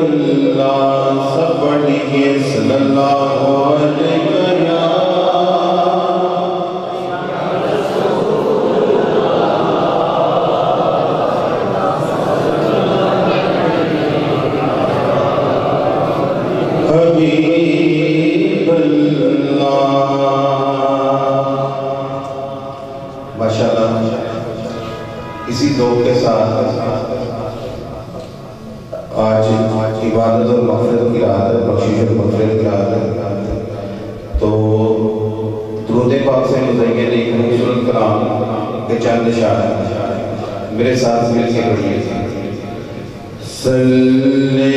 اللہ سب پڑھ لیجئے صلی اللہ علیہ حبیب اللہ۔ ماشاءاللہ اسی ذوق کے ساتھ آج عبادت اور مغفرت کی رات ہے، بخشش اور مغفرت کی رات ہے، تو درود پاک سے مزین ایک خوبصورت کلام کے چند اشعار میرے ساتھ مل کے پڑھیے۔ صلی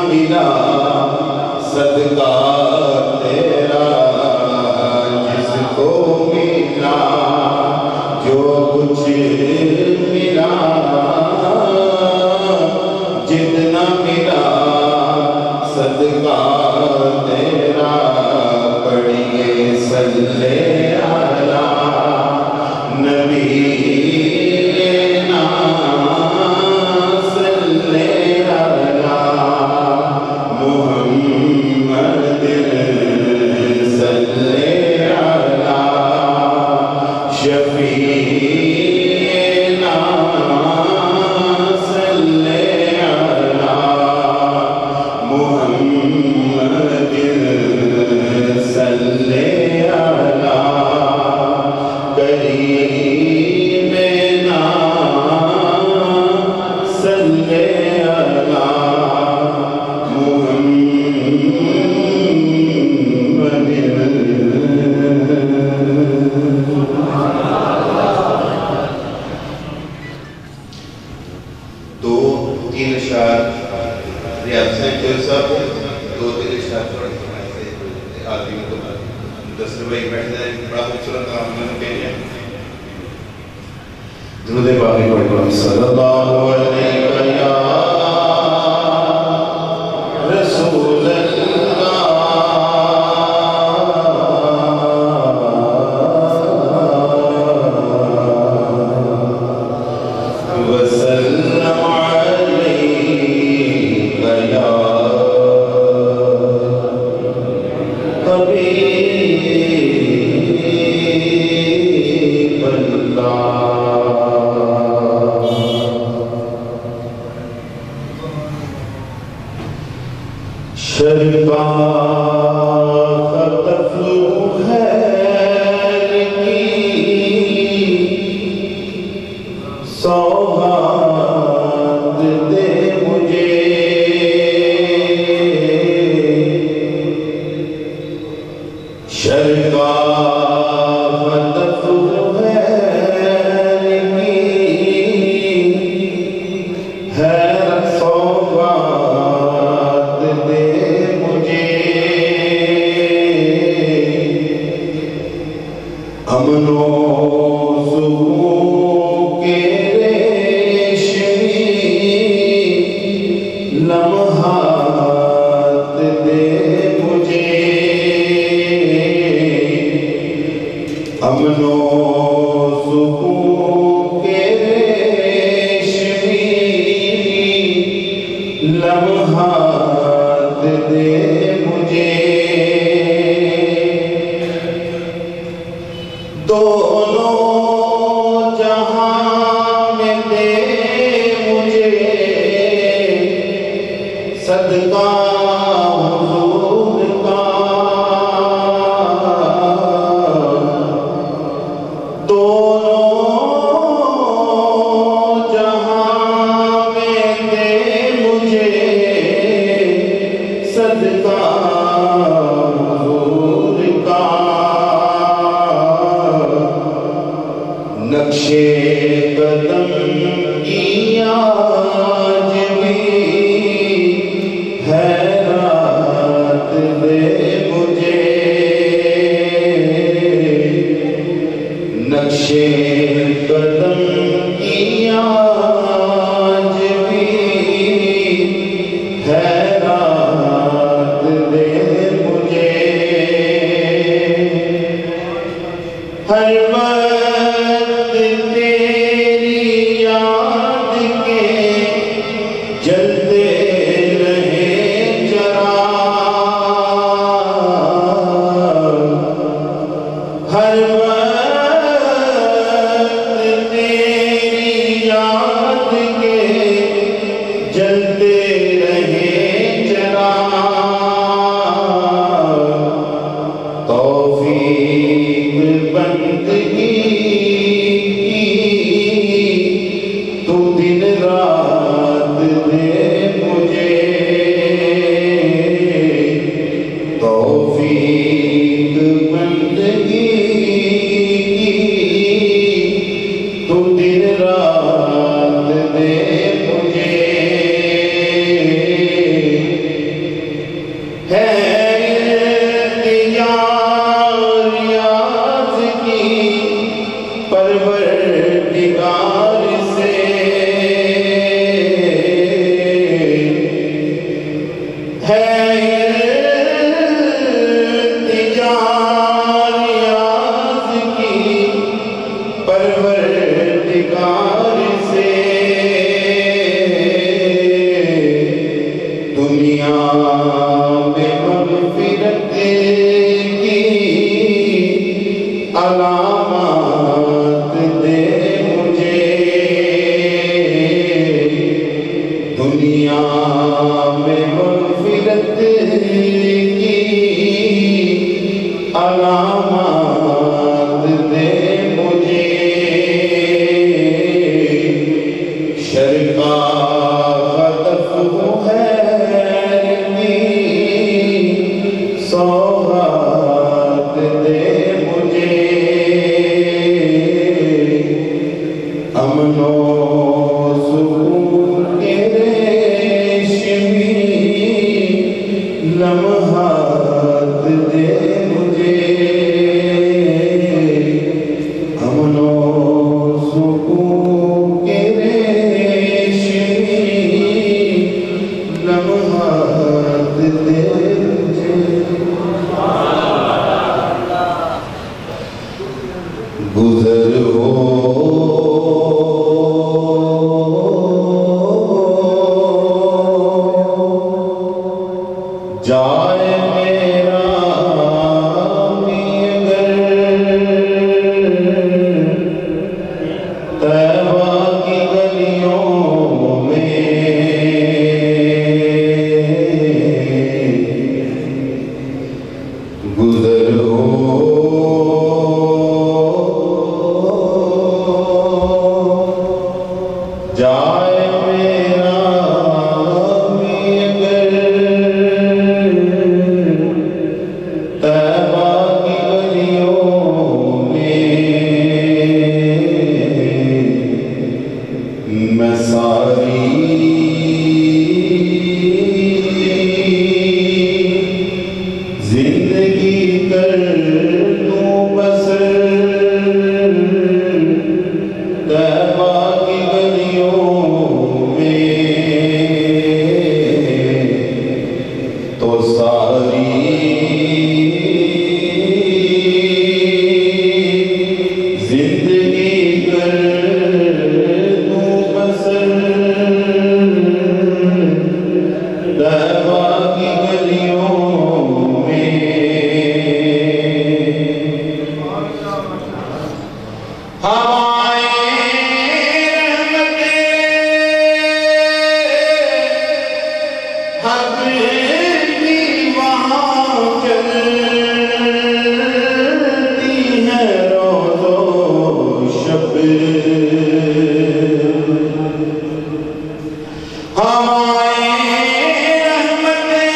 محمد صلی اللہ بھائی بیٹھ جائے بڑا خوبصورت کلام میں نے کہہ دیا درود پاک پڑھو صلی اللہ علیہ رسول لمحات دے مجھے گزر ہو جائے میرا طیبہ کی گلیوں میں گزر ہو جائے میرا طیبہ کی گلیوں میں ساری زندگی کر دوں بسر طیبہ کی گلیوں میں تو ساری زندگی کر دوں بسر طیبہ کی گلیوں میں حق کی وہاں چلتی ہے روز و شب ہماری رحمتیں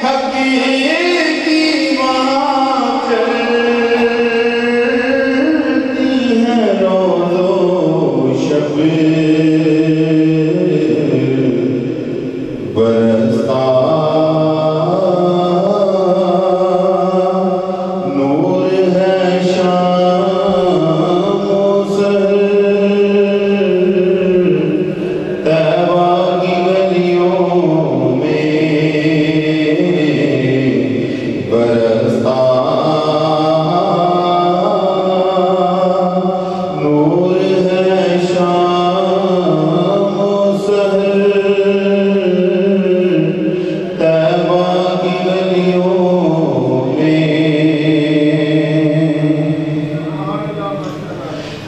حق کی وہاں چلتی ہے روز و شب برستا نور ہے شام و سحر طیبہ کی گلیوں میں برستا نور ہے شام و سحر طیبہ کی گلیوں میں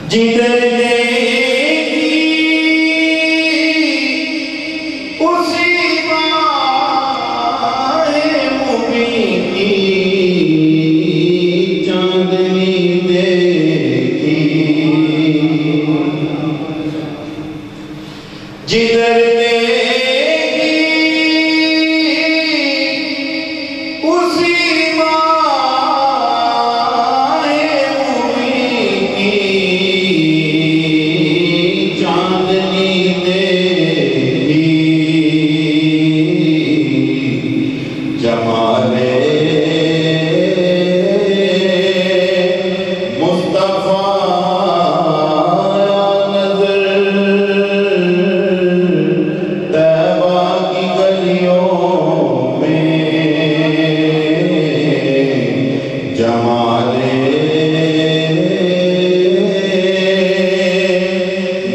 جدھر دیکھی اسی باہ مبین کی چاندنی دیکھی جدھر دیکھی اسی باہ مبین کی چاندنی دیکھی جمال مصطفیٰ نظر طیبہ کی گلیوں میں جمال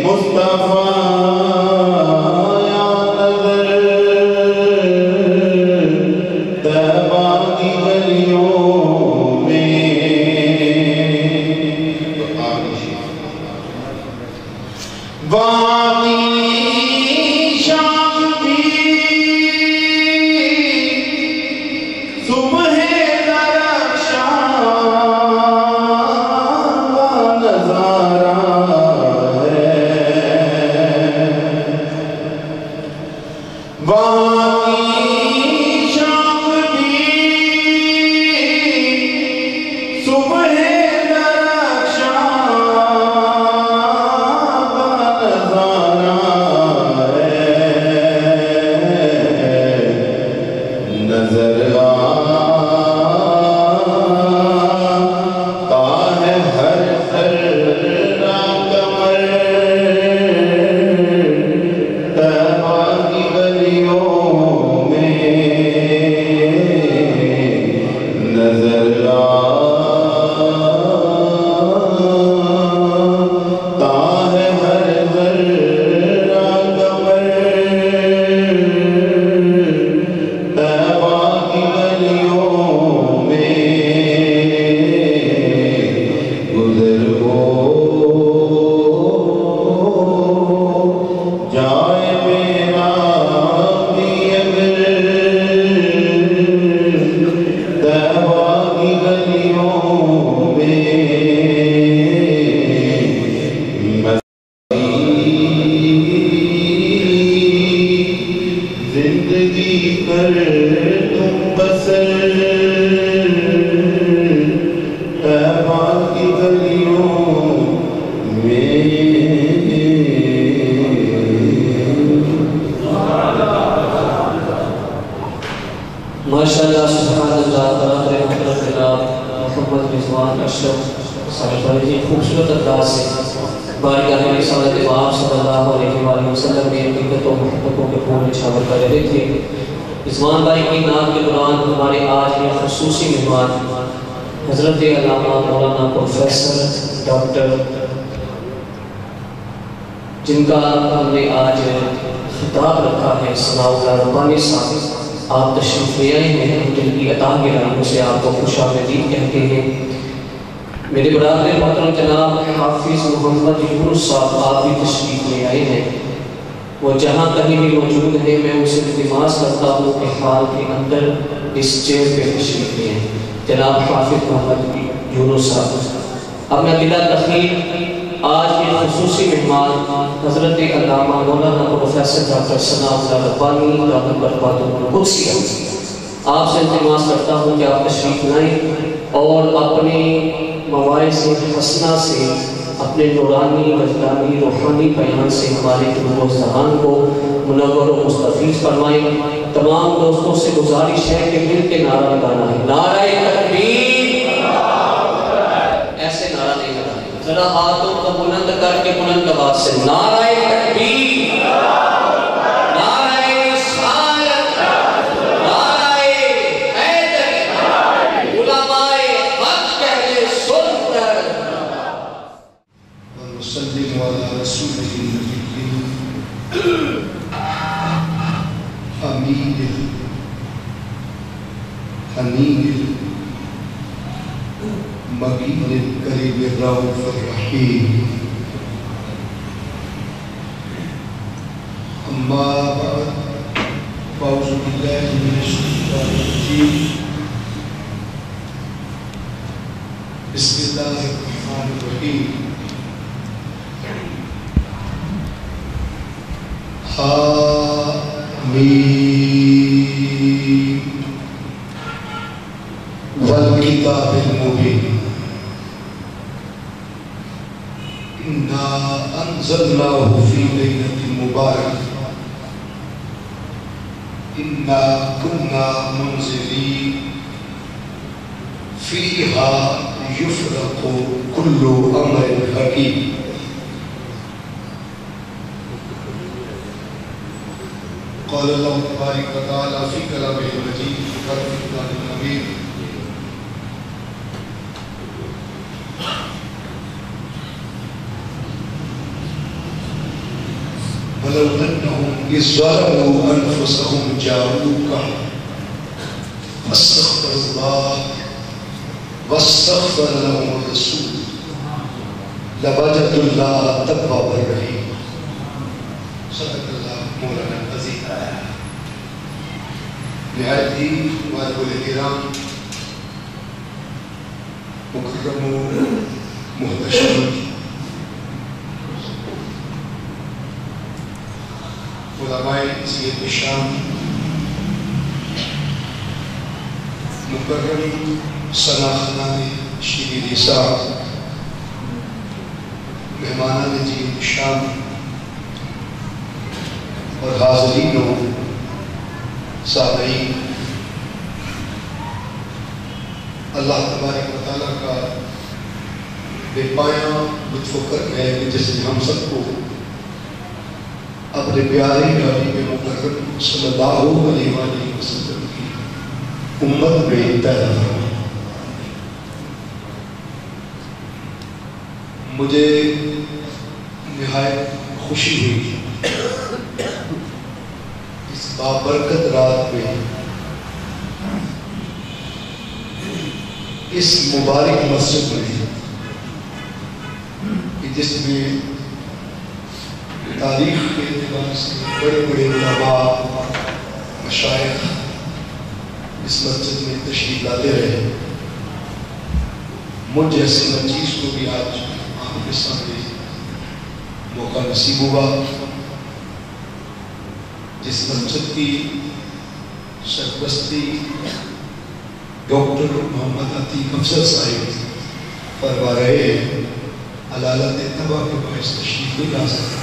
مصطفیٰ طیبہ کی گلیوں میں وانی شام بھی صبح درخشاں کا نظارہ ہے وانی شام بھی صبح درخشاں کا نظارہ ہے نظر آتا ہے ہر ذرہ قمر طیبہ کی گلیوں میں نظر آتا مہمان اشرف صاحب بڑے ہی خوبصورت انداز سے بارگاہ رسالت امام صلی اللہ علیہ وآلہ وسلم میں حقیقت و محبتوں کے پھول نچھاور کر رہے تھے۔ رضوان بھائی کی نام کے دوران ہمارے آج کے خصوصی مہمان حضرت علامہ مولانا پروفیسر ڈاکٹر جن کا ہم نے آج خطاب رکھا ہے ثناء اللہ ربانی صاحب، آپ تشریف لے آئے ہیں، ہم دل کی عطا کے رحموں سے آپ کو خوش آمدید کہتے ہیں۔ میرے برادر محترم جناب حافظ محمد یونس صاحب آپ بھی تشریف لے آئے ہیں، وہ جہاں کہیں بھی موجود ہیں میں اسے التماس کرتا ہوں کہ حال کے اندر اس چیئر پہ تشریف لے آئیں جناب حافظ محمد یونس صاحب۔ اب میں بلا تخیر آج کے خصوصی مہمان حضرت علامہ مولانا پروفیسر ڈاکٹر ثناء اللہ ربانی دامت برکاتہ القدسیہ آپ سے التماس کرتا ہوں کہ آپ تشریف لائیں اور اپنے مواعظ حسنہ سے اپنے نورانی وجدانی روحانی بیان سے ہمارے قلوب و ذہان کو منور و مستفیض فرمائیں۔ تمام دوستوں سے گزارش ہے کہ مل کے نعرہ لگانا ہے، نعرہ تکبیر، ایسے نعرہ نہیں لگانا، ذرا ہاتھوں کو بلند کر کے بلند آواز سے نعرہ تکبیر، نعرہ رسالت، نعرہ حیدر، علماء حق اہل سنت، ونسلم علی رسولہ النبی امین الحنین المبین الکریم الرؤوف الرحیم، اما بعد فاعوذ باللہ من الشیطان الرجیم، بسم اللہ الرحمن الرحیم، حامیم والکتاب المبین، انا انزلناه فی لیلۃ مبارکۃ انا کنا منزلین فیہا یفرق کل امر حکیم۔ قال اللہ تبارک و تعالی فی کلامہ المجید والفرقان الحمید، وَلَوْ أَنَّهُمْ إِذْ ظَلَمُوا أَنفُسَهُمْ جَاءُوكَ فَاسْتَغْفَرُوا اللَّهَ وَاسْتَغْفَرَ لَهُمُ الرَّسُولُ لَوَجَدُوا اللَّهَ تَوَّابًا رَحِيمًا۔ صدق اللہ مولانا العظیم۔ نہایت ہی معزز کرام، مکرم و محتشم علماء سید شام، مکرم شناختان شیرین صاحب، مہمانان جی شام اور حاضرین و سامعین، اللہ تبارک و تعالیٰ کا بے پایاں لطف و کرم ہے کہ جس نے ہم سب کو اپنے پیارے حبیب مکرم صلی اللہ علیہ وآلہ وسلم کی امت میں پیدا فرمایا۔ مجھے نہایت خوشی ہوئی اس بابرکت رات میں، اس مبارک مسجد میں، جس میں تاریخ کے اعتبار سے بڑے بڑے علماء مشائخ اس مسجد میں تشریف لاتے رہے، مجھ جیسے مجیز کو بھی آج آپ کے سامنے موقع نصیب ہوا۔ جس مسجد کی سرپرستی ڈاکٹر محمد عتیق افضل صاحب فرما رہے ہیں، علالت تباہ کے باعث تشریف نہیں لا سکتے۔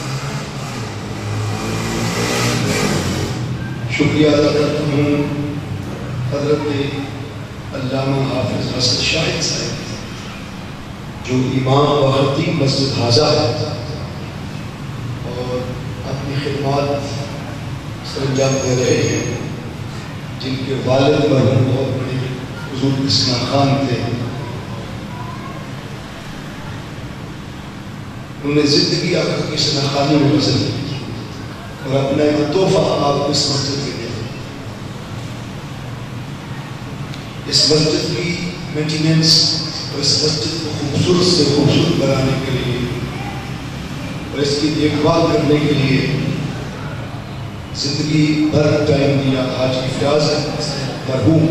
شکریہ ادا کرتا ہوں حضرت علامہ حافظ حسن شاہد صاحب جو امام و خطیب مسجد حاضہ ہے اور اپنی خدمات سر انجام دے رہے ہیں، جن کے والد مرحوم بہت بڑے حضور اسلام خان تھے، انہوں نے زندگی آقا کی شناخانی میں بسر کی اور اپنا ایک تحفہ آپ اس مسجد میں دیا۔ اس مسجد کی مینٹیننس اور اس مسجد کو خوبصورت سے خوبصورت بنانے کے لیے اور اس کی دیکھ بھال کرنے کے لیے زندگی بھر ٹائم دیا حاجی فیاض مرحوم،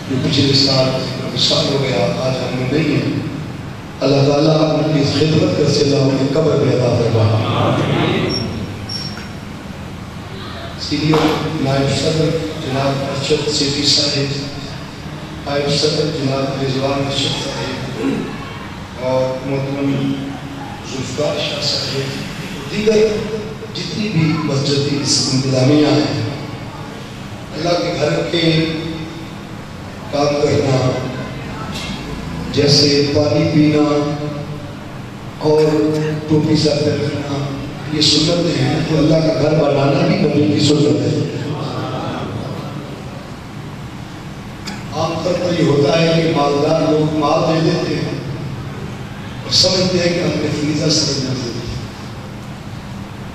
جو پچھلے سال ہو گیا، آج ہم میں نہیں ہے۔ اللہ تعالیٰ ان کی خدمت کر سے اللہ انہیں قبر میں عطا فرمائے۔ سینئر نائب صدر جناب ارشد سیٹھی صاحب، نائب صدر جناب رضوان ارشد صاحب اور محترم ذوالفقار شاہ صاحب، دیگر جتنی بھی مسجدی انتظامیہ ہیں، اللہ کے گھر کے کام کرنا جیسے پانی پینا اور ٹوپی سر پہ رکھنا یہ سنتیں ہیں، تو اللہ کا گھر بنانا بھی نبی کی سنت ہے۔ عام طور پر یہ ہوتا ہے کہ مالدار لوگ مال دے دیتے ہیں اور سمجھتے ہیں کہ ہم نے فریضہ سمجھنا ضروری ہے۔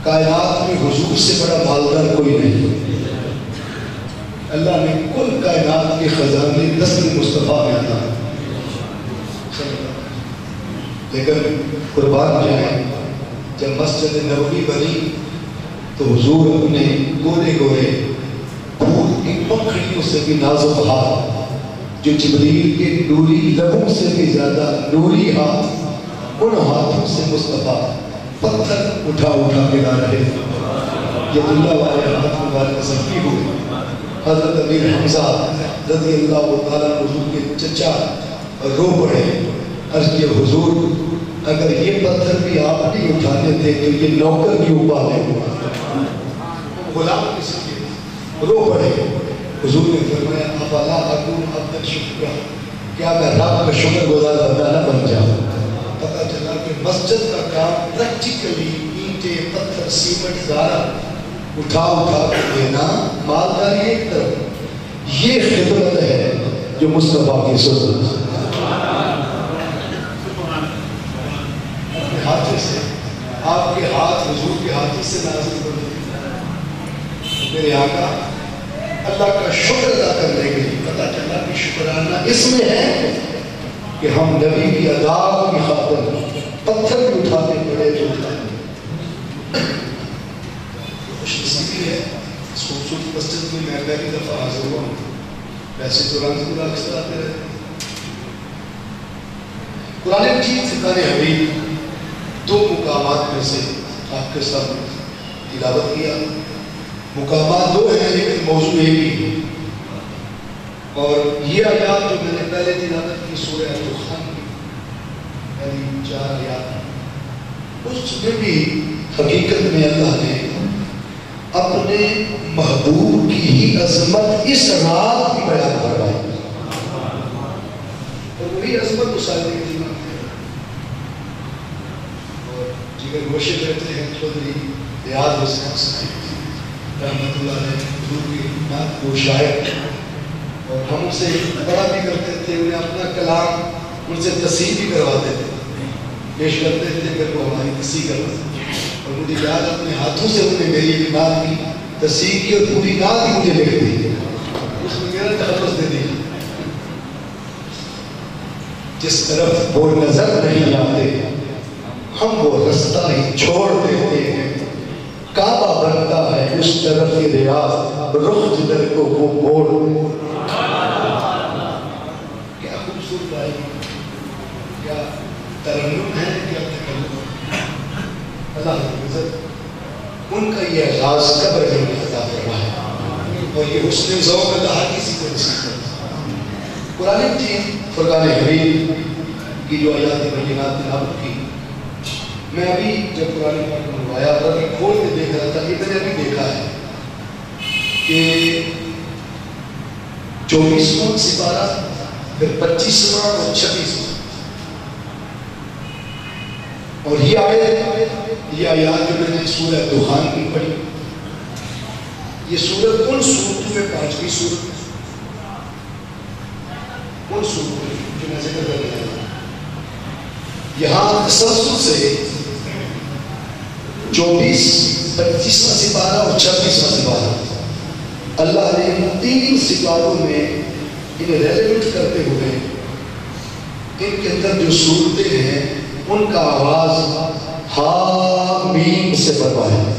کائنات میں حضور سے بڑا مالدار کوئی نہیں۔ اللہ نے کل کائنات کے خزانے دست مصطفیٰ میں عطا ہے، لیکن قربان جائیں جب مسجد نبوی بنی تو حضور اپنے گورے گورے پھول کی پکھڑیوں سے بھی نازک ہاتھ، جو جبریل کے نوری لبوں سے بھی زیادہ نوری ہاتھ، ان ہاتھوں سے مصطفیٰ پتھر اٹھا اٹھا کے لا رہے یہ اللہ والے ہاتھ مبارک زخمی ہوئے۔ حضرت امیر حمزہ رضی اللہ تعالیٰ حضور کے چچا رو پڑے، عرض کیا حضور اگر یہ پتھر بھی آپ نہیں اٹھانے تھے تو یہ نوکر کیوں پالے ہوا؟ غلام کس کے رو پڑے۔ حضور نے فرمایا افلا اکون عبدا شکرا، کیا میں رب کا شکر گزار بندہ نہ بن جاؤں؟ پتہ چلا کہ مسجد کا کام پریکٹیکلی اینٹیں پتھر سیمنٹ گارا اٹھا اٹھا کے دینا مالداری ایک طرف، یہ خدمت ہے جو مصطفیٰ کی سنت ہے۔ ہاتھوں سے آپ کے ہاتھ حضور کے ہاتھوں سے نازل کرتے میرے آقا اللہ کا شکر ادا کرنے کے لیے پتہ چلا کہ شکرانہ اس میں ہے کہ ہم نبی کی عذاب کی خاطر پتھر بھی اٹھاتے پڑے جو اٹھاتے۔ خوش نصیبی ہے اس خوبصورت مسجد میں میں پہلی دفعہ حاضر ہوا ہوں، ویسے تو رنگ اللہ اکثر آتے رہتے۔ قرآن مجید فرقان حمید دو مقامات میں سے آپ کے سامنے تلاوت کیا۔ مقامات دو ہیں لیکن موضوع ایک ہی ہے، اور یہ آیات جو میں نے پہلے تلاوت کی سورہ الدخان کی پہلی 4 آیات، اس میں بھی حقیقت میں اللہ نے اپنے محبوب کی ہی عظمت اس رات کی بیان فرمائی، اور وہی عظمت مسائل کی گوشے کرتے ہیں چودھری ریاض حسین صاحب رحمۃ اللہ علیہ، حضور کی نعت کو شاعر، اور ہم سے بڑا بھی کرتے تھے، انہیں اپنا کلام ان سے تصحیح بھی کرواتے تھے، پیش کرتے تھے پھر وہ ہماری تصحیح کرواتے تھے، اور مجھے یاد اپنے ہاتھوں سے انہیں میری ایک نعت کی تصحیح کی اور پوری نعت ہی مجھے لکھ دی، اس میں میرا تلفظ دے دیا۔ جس طرف وہ نظر نہیں آتے ہم وہ رستہ ہی چھوڑ دیتے ہیں، کعبہ بنتا ہے اس طرف کی ریاض رخ جدھر کو وہ موڑ۔ کیا خوبصورت ہے، کیا ترنم ہے، کیا تکلم۔ اللہ عزت ان کا یہ اعزاز قبر میں عطا فرمائے، اور یہ حسن ذوق اللہ ہر کسی کو نصیب کرے۔ قرآن مجید فرقان حمید کی جو آیات بینات تلاوت کی، میں ابھی جب قرآن پاک منوایا تھا کہ کھول کے دیکھ رہا تھا، یہ میں نے ابھی دیکھا ہے کہ 24واں سپارہ، پھر 25واں اور 26واں اور یہ آیات جو میں نے سورہ دخان کی پڑھی، یہ سورت ان سورتوں میں 5ویں سورت ہے، ان سورتوں جو میں ذکر کر رہا ہوں، یہاں تسلسل سے 24، 25واں سپارہ اور 26واں سپارہ اللہ نے 3 سپاروں میں انہیں ریلیونٹ کرتے ہوئے ان کے اندر جو صورتیں ہیں ان کا آغاز حامیم سے فرمایا ہے۔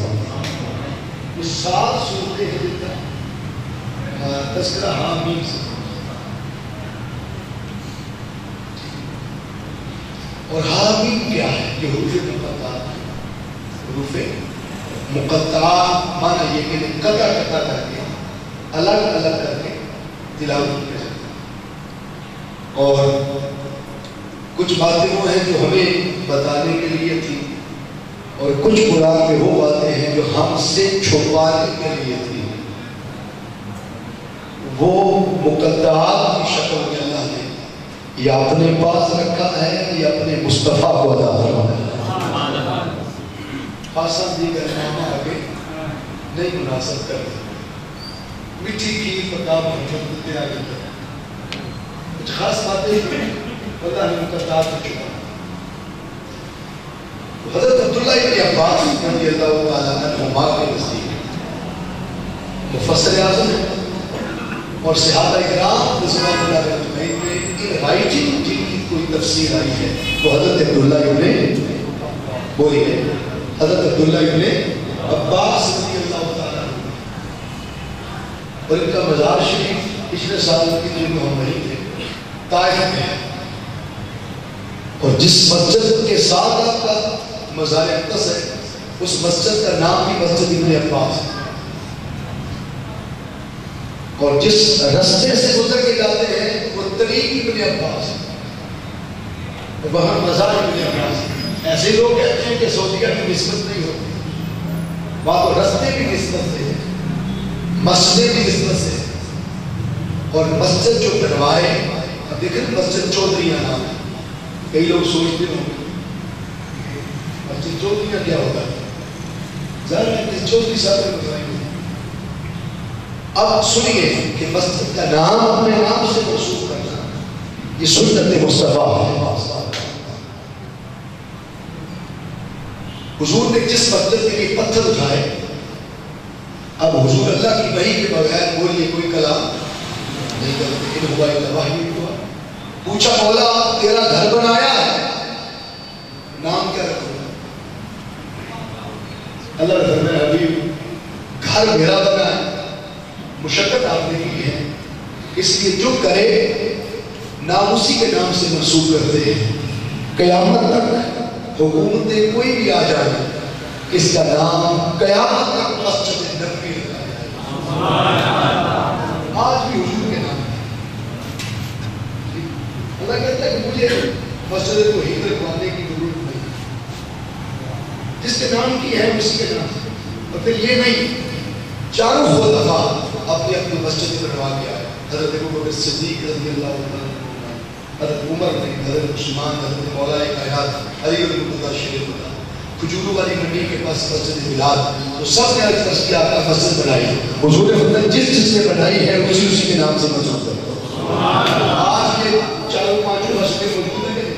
یہ 7 صورتیں ہیں جن کا تذکرہ حامیم سے، اور حامیم کیا ہے؟ یہ حروف مقطعات، حروف مقطعات معنی یہ کہ قطع کر کے الگ الگ کر کے تلاوت کیا جاتا ہے، اور کچھ باتیں وہ ہیں جو ہمیں بتانے کے لیے تھی، اور کچھ قرآن میں وہ باتیں ہیں جو ہم سے چھپانے کے لیے تھی۔ وہ مقدعات کی شکل میں اللہ نے یا اپنے پاس رکھا ہے یا اپنے مصطفیٰ کو عطا فرمایا ہے۔ خاصا دیگر نامہ آگے نہیں مناسب کرتے، میٹھی کھیر پکا محمد دیتے آگے کرتے، کچھ خاص باتیں اللہ نے مقدعات کو چھپا۔ حضرت عبداللہ ابن عباس رضی اللہ تعالیٰ عنہما کے نزدیک مفسر اعظم ہے، اور صحابہ کرام رضوان اللہ علیہ اجمعین میں ان رائٹنگ جن کی کوئی تفسیر آئی ہے وہ حضرت عبداللہ ابن بولیے حضرت عبداللہ ابن عباس رضی اللہ تعالیٰ عنہ، اور ان کا مزار شریف پچھلے سال کی جو ہم وہیں تھے طائف میں، اور جس مسجد کے ساتھ آپ کا مزار اقدس ہے اس مسجد کا نام بھی مسجد ابن عباس ہے، اور جس رستے سے گزر کے جاتے ہیں وہ طریق ابن عباس ہے، وہاں مزار ابن عباس ہے۔ ایسے لوگ کہتے ہیں کہ سعودیہ کی نسبت نہیں ہوتی، وہاں تو رستے بھی نسبت سے، مسجدیں بھی نسبت سے، اور مسجد جو بنوائے، اب دیکھیں مسجد چودھریاں نام ہے، کئی لوگ سوچتے ہوں گے مسجد چودھریاں کیا ہوتا ہے، ظاہر ہے کہ چودھری صاحب نے بتائیں گے۔ اب سنیے کہ مسجد کا نام اپنے نام سے منسوب کرنا یہ سنت مصطفیٰ ہے۔ حضور نے جس مسجد کے لیے پتھر اٹھائے، اب حضور اللہ کی وحی کے بغیر بولیے کوئی کلام نہیں کرتے، ان ہوا الا وحی ہوا۔ پوچھا مولا تیرا گھر بنایا ہے، نام کیا رکھوں؟ اللہ نے فرمایا ابھی گھر میرا بنا ہے، مشقت آپ نے کی ہے، اس لیے جو کرے نام اسی کے نام سے منسوب کرتے ہیں۔ قیامت تک حکومتیں کوئی بھی آ جائے اس کا نام قیامت تک مسجد نبوی رکھا جائے، آج بھی حضور کے نام ہے۔ اللہ کہتا ہے کہ مجھے مسجد کو ہی رکھوانے کی ضرورت نہیں، جس کے نام کی ہے اسی کے نام سے۔ اور پھر یہ نہیں، چاروں خلفاء اپنی اپنی مسجد بنوا کے آئے، حضرت ابوبکر صدیق رضی اللہ عنہ، حضرت عمر نے، حضرت عثمان، حضرت مولا کائنات علی بن ابی طالب، کھجوروں والی منڈی کے پاس مسجد بلال، تو سب نے عرض کیا کہ مسجد بنائی، حضور نے فرمایا جس نے بنائی ہے اسی کے نام سے مسجد کرو۔ آج یہ چاروں پانچوں مسجدیں موجود ہیں،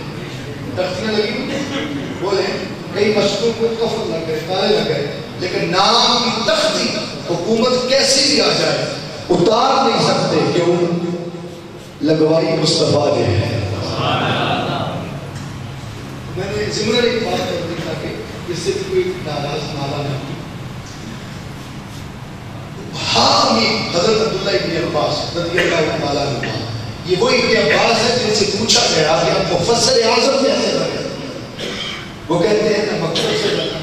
تختیاں لگی ہوئی، بولے کئی مسجدوں کو قفل لگ گئے، تالے لگ گئے، لیکن نام کی تختی حکومت کیسی بھی آ جائے اتار نہیں سکتے، کیوں؟ لگوائی مصطفیٰ نے ہے۔ میں نے ضمن ایک بات کر دی تاکہ اس سے کوئی ناراض نالا نہ ہو۔ حامی حضرت عبداللہ ابن عباس رضی اللہ تعالیٰ عنہ، یہ وہ ابن عباس ہے جن سے پوچھا گیا کہ آپ مفسر اعظم کیسے بنے؟ وہ کہتے ہیں نہ مکتب سے بنا،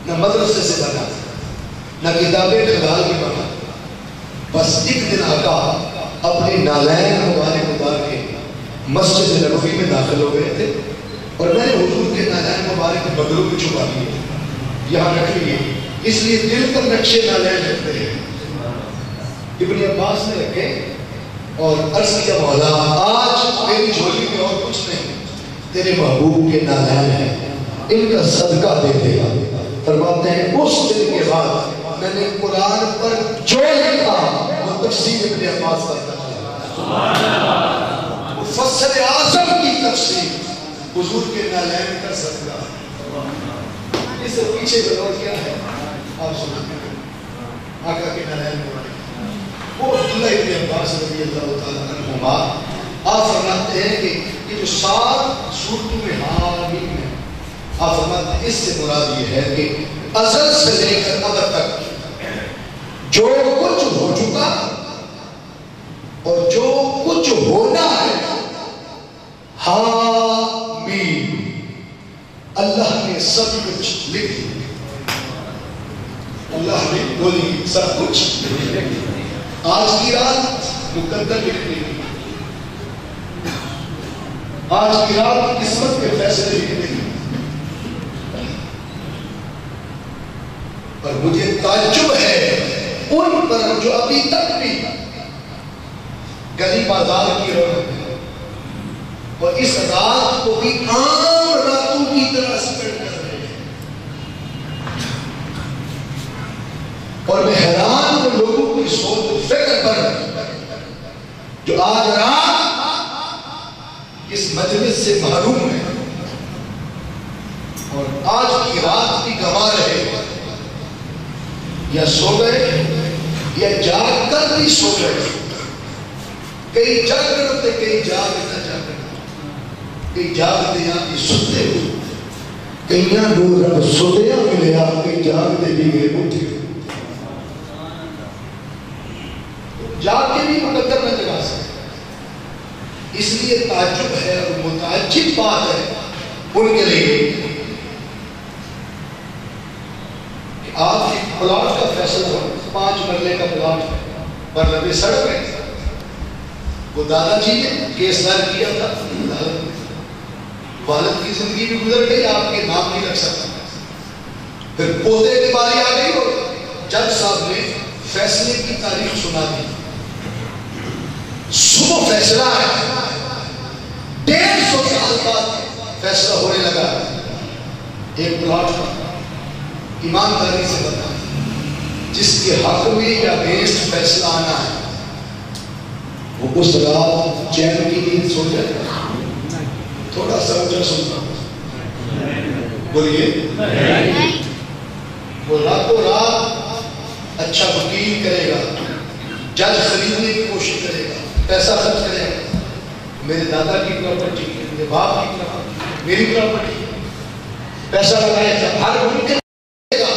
نہ مدرسے سے بنا، نہ کتابیں خلال کی بنا، بس ایک دن آقا اپنے نالین مبارک اتار کے مسجد نبوی میں داخل ہو گئے تھے، اور میں نے حضور کے نالین مبارک بدلوں میں چھپا لیے، یہاں رکھ لیے، اس لیے دل پر نقشے نالین رکھتے ہیں۔ ابن عباس نے رکھے اور عرض کیا مولا آج میری جھولی میں اور کچھ نہیں، تیرے محبوب کے نالین ہیں، ان کا صدقہ دے دے گا. فرماتے ہیں اس دن کے بعد میں نے قرآن پر جو لکھا وہ تفسیر ابن عباس کرتا ہے. مفسر اعظم کی تفسیر حضور کے نالین کا صدقہ. اس سے پیچھے بلور کیا ہے آپ سناتے ہیں آقا کے نالین مبارک وہ عبداللہ ابن عباس رضی اللہ تعالیٰ عنہما. آپ فرماتے ہیں کہ یہ جو 7 سورتوں میں حامیم ہے، آپ فرماتے ہیں اس سے مراد یہ ہے کہ ازل سے لے کر اب تک جو کچھ ہو چکا اور جو کچھ ہونا ہے حامیم، اللہ نے سب کچھ لکھ دیا. اللہ نے بولی سب کچھ. آج کی رات مقدر لکھنے کی، آج کی رات قسمت کے فیصلے لکھنے کی. اور مجھے تعجب ہے ان پر جو ابھی تک بھی گلی بازار کی رونق ہے اور اس رات کو بھی عام راتوں کی طرح اسپینڈ کر رہے ہیں. اور میں حیران ہوں لوگوں کی سوچ و فکر پر جو آج رات اس مجلس سے محروم ہے اور آج کی رات بھی گوا رہے ہیں، یا سو گئے یا جاگ کر بھی سو گئے. کئی جاگ کرتے کئی جاگ نہ جاگ، کئی جاگتے یا ستے ہو، کئی نور رب سدیا ملے آپ، کئی جاگتے بھی گئے اٹھے. جاگ کے بھی مقدر نہ جگا سکتے. اس لیے تعجب ہے اور متعجب بات ہے ان کے لیے کہ آپ ایک پلاٹ کا فیصلہ ہو، 5 مرلے کا پلاٹ پر لبے سڑک ہے. وہ دادا جی نے کیس دائر کیا تھا، والد کی زندگی بھی گزر گئی، آپ کے نام نہیں رکھ سکتا. پھر پوتے کی باری آ گئی اور جج صاحب نے فیصلے کی تاریخ سنا دی. صبح فیصلہ ہے، 150 سال بعد فیصلہ ہونے لگا. ایک پلاٹ کا ایمانداری سے بتا جس کے حق میں یا اگینسٹ فیصلہ آنا ہے وہ اس رات چین کی نیند سو جائے. تھوڑا سا اونچا سنتا ہوں، بولیے. وہ راتوں رات اچھا وکیل کرے گا، جج خریدنے کی کوشش کرے گا، پیسہ خرچ کرے گا. میرے دادا کی پراپرٹی، میرے باپ کی پراپرٹی، میری پراپرٹی، پیسہ لگائے گا، ہر ممکن کرے گا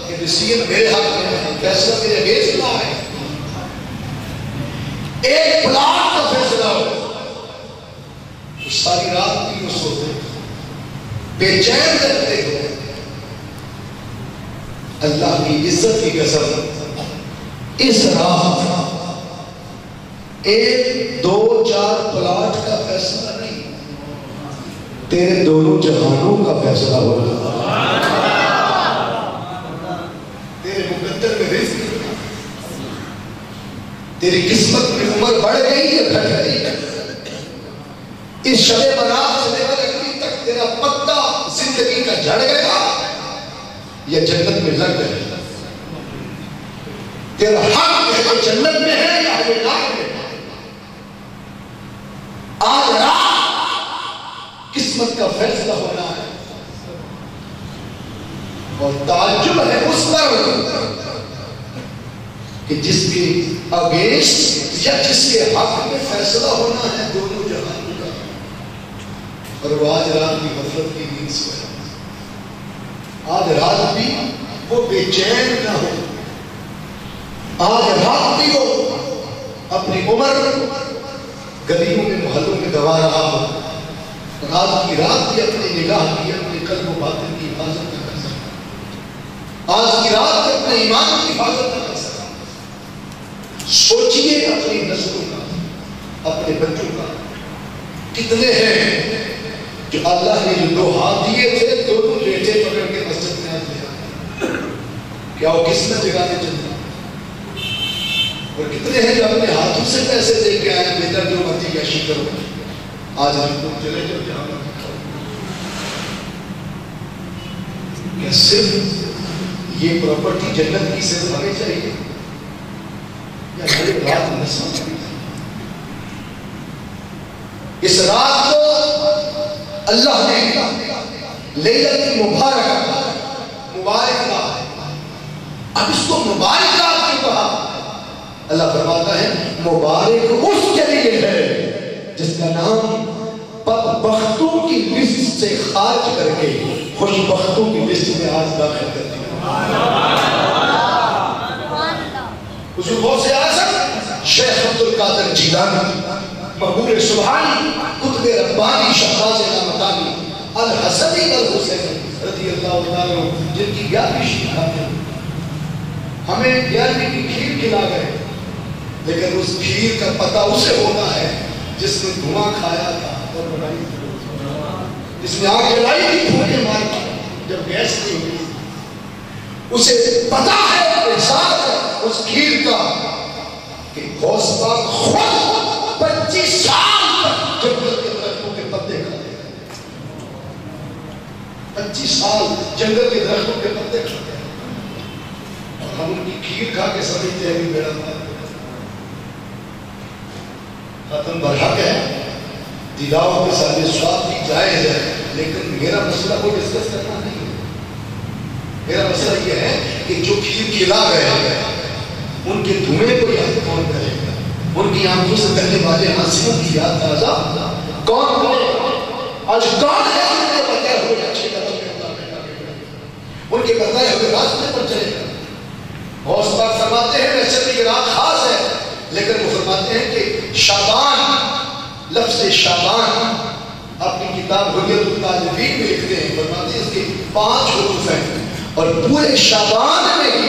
کہ ڈیسیژن میرے حق میں ہے، فیصلہ میرے اگینسٹ نہ ہے. ایک پلاٹ کا فیصلہ ہو، ساری رات بھی وہ سوتے بے چین رہتے ہو. اللہ کی عزت کی قسم اس رات 1 2 4 پلاٹ کا فیصلہ نہیں، تیرے دونوں جہانوں کا فیصلہ ہوگا. تیرے مقدر میں رزق، تیری قسمت میں عمر بڑھ گئی یا گھٹ گئی. اس شب برات سے لے کر اگلی تک تیرا پتا زندگی کا جھڑ گیا یا جنت میں لگ گیا. تیرا حق ہے جنت میں ہے یا نار میں. آج رات قسمت کا فیصلہ ہونا ہے اور تعجب ہے اس پر کہ جس کے اگینسٹ یا جس کے حق میں فیصلہ ہونا ہے دونوں جہانوں کا. اور وہ آج رات بھی غفلت کی نیند سوئے. آج رات بھی وہ بے چین نہ ہو. آج رات بھی وہ اپنی عمر گلیوں میں محلوں میں گوا رہا ہو. اور آج کی رات بھی اپنی نگاہ کی، اپنے قلب و باطن کی حفاظت نہ کر سکتا. آج کی رات بھی اپنے ایمان کی حفاظت نہ کر سکتا. سوچئے اپنی نسلوں کا، اپنے بچوں کا. کتنے ہیں جو اللہ نے جو 2 ہاتھ دیے تھے دونوں لیٹے پکڑ کے مسجد میں آتے ہیں، کیا وہ کس نے جگانے چلتے؟ اور کتنے ہیں جو اپنے ہاتھوں سے پیسے دے کے آئے بیٹا جو مرضی یاشی کرو، آج ہم تم چلے جاؤ جہاں مرضی کھاؤ. کیا صرف یہ پراپرٹی جنت کی صرف ہمیں چاہیے یا ہمارے رات نسل چاہیے؟ اس رات کو اللہ نے لیلۃ مبارک کہا. اب اس کو مبارک رات کیوں کہا؟ اللہ فرماتا ہے مبارک اس کے لیے ہے جس کا نام بدبختوں کی لسٹ سے خارج کر کے خوش بختوں کی لسٹ میں آج داخل کر دیا. حضور غوث اعظم شیخ عبد القادر جیلانی مقبول سبحانی قطب ربانی شہباز لامکانی الحسنی الحسینی رضی اللہ تعالیٰ جن کی 11ویں شیخ ہیں ہمیں 11ویں کی کھیر کھلا گئے، لیکن اس کھیر کا پتہ اسے ہوتا ہے جس نے دھواں کھایا تھا اور بنائی تھی، جس نے آگ جلائی تھی پھوٹے مار تھی جب گیس نہیں ہوئی، اسے پتہ ہے احساس ہے اس کھیر کا کہ غوث پاک خود 25 سال تک جنگل کے درختوں کے پتے کھاتے ہیں. 25 سال جنگل کے درختوں کے پتے کھاتے ہیں اور ہم ان کی کھیر کھا کے سمجھتے ہیں کہ میرا ختم برحق ہے. دیداؤں کے ساتھ سواد بھی جائز ہے، لیکن میرا مسئلہ کو ڈسکس کرنا نہیں ہے. میرا مسئلہ یہ ہے کہ جو کھیر کھلا گئے ان کے دھوئیں کو یاد کون کرے گا؟ ان کی آنکھوں سے بہنے والے آنسوؤں کی یاد تازہ کون کرے گا؟ آج کون ہے ان کے بتائے ہوئے اچھے قدم میں اللہ بیٹھا ان کے بتائے ہوئے راستے پر چلے گا؟ غوث پاک فرماتے ہیں ویسے تو یہ رات خاص ہے، لیکن وہ فرماتے ہیں کہ شعبان، لفظ شعبان اپنی کتاب حجت الطالبین میں لکھتے ہیں، فرماتے ہیں اس کے 5 حروف ہیں اور پورے شعبان میں ہی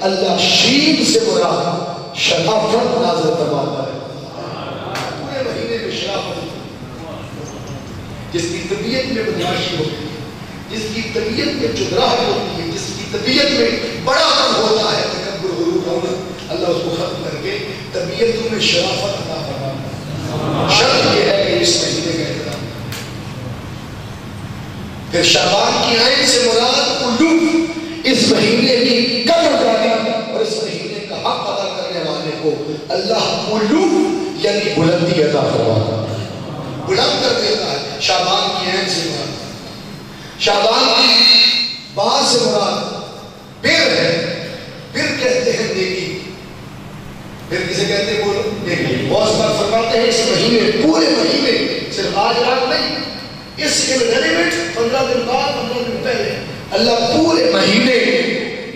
اللہ شین سے مراد شرافت نازل فرماتا ہے. پورے مہینے میں شرافت، جس کی طبیعت میں بدماشی ہوتی ہے، جس کی طبیعت میں چدراہٹ ہوتی ہے، جس کی طبیعت میں بڑا کم ہوتا ہے تکبر غرور رونق، اللہ اس کو ختم کر کے طبیعتوں میں شرافت عطا فرماتا ہے. شرط یہ ہے کہ اس مہینے کا احترام. پھر شعبان کی عین سے مراد الوف، اس مہینے کی قدر دانی اور اس مہینے کا حق ادا کرنے والے کو اللہ الوف یعنی بلندی عطا فرماتا ہے، بلند کر دیتا ہے. شعبان کی عین سے مراد، شعبان کی با سے مراد بر ہے. بر کہتے ہیں نیکی. بر کسے کہتے ہیں؟ بولو نیکی. غوث پاک فرماتے ہیں اس مہینے، پورے مہینے، صرف آج رات نہیں، اس کے ریلیونٹ 15 دن بعد، 15 دن پہلے اللہ پورے مہینے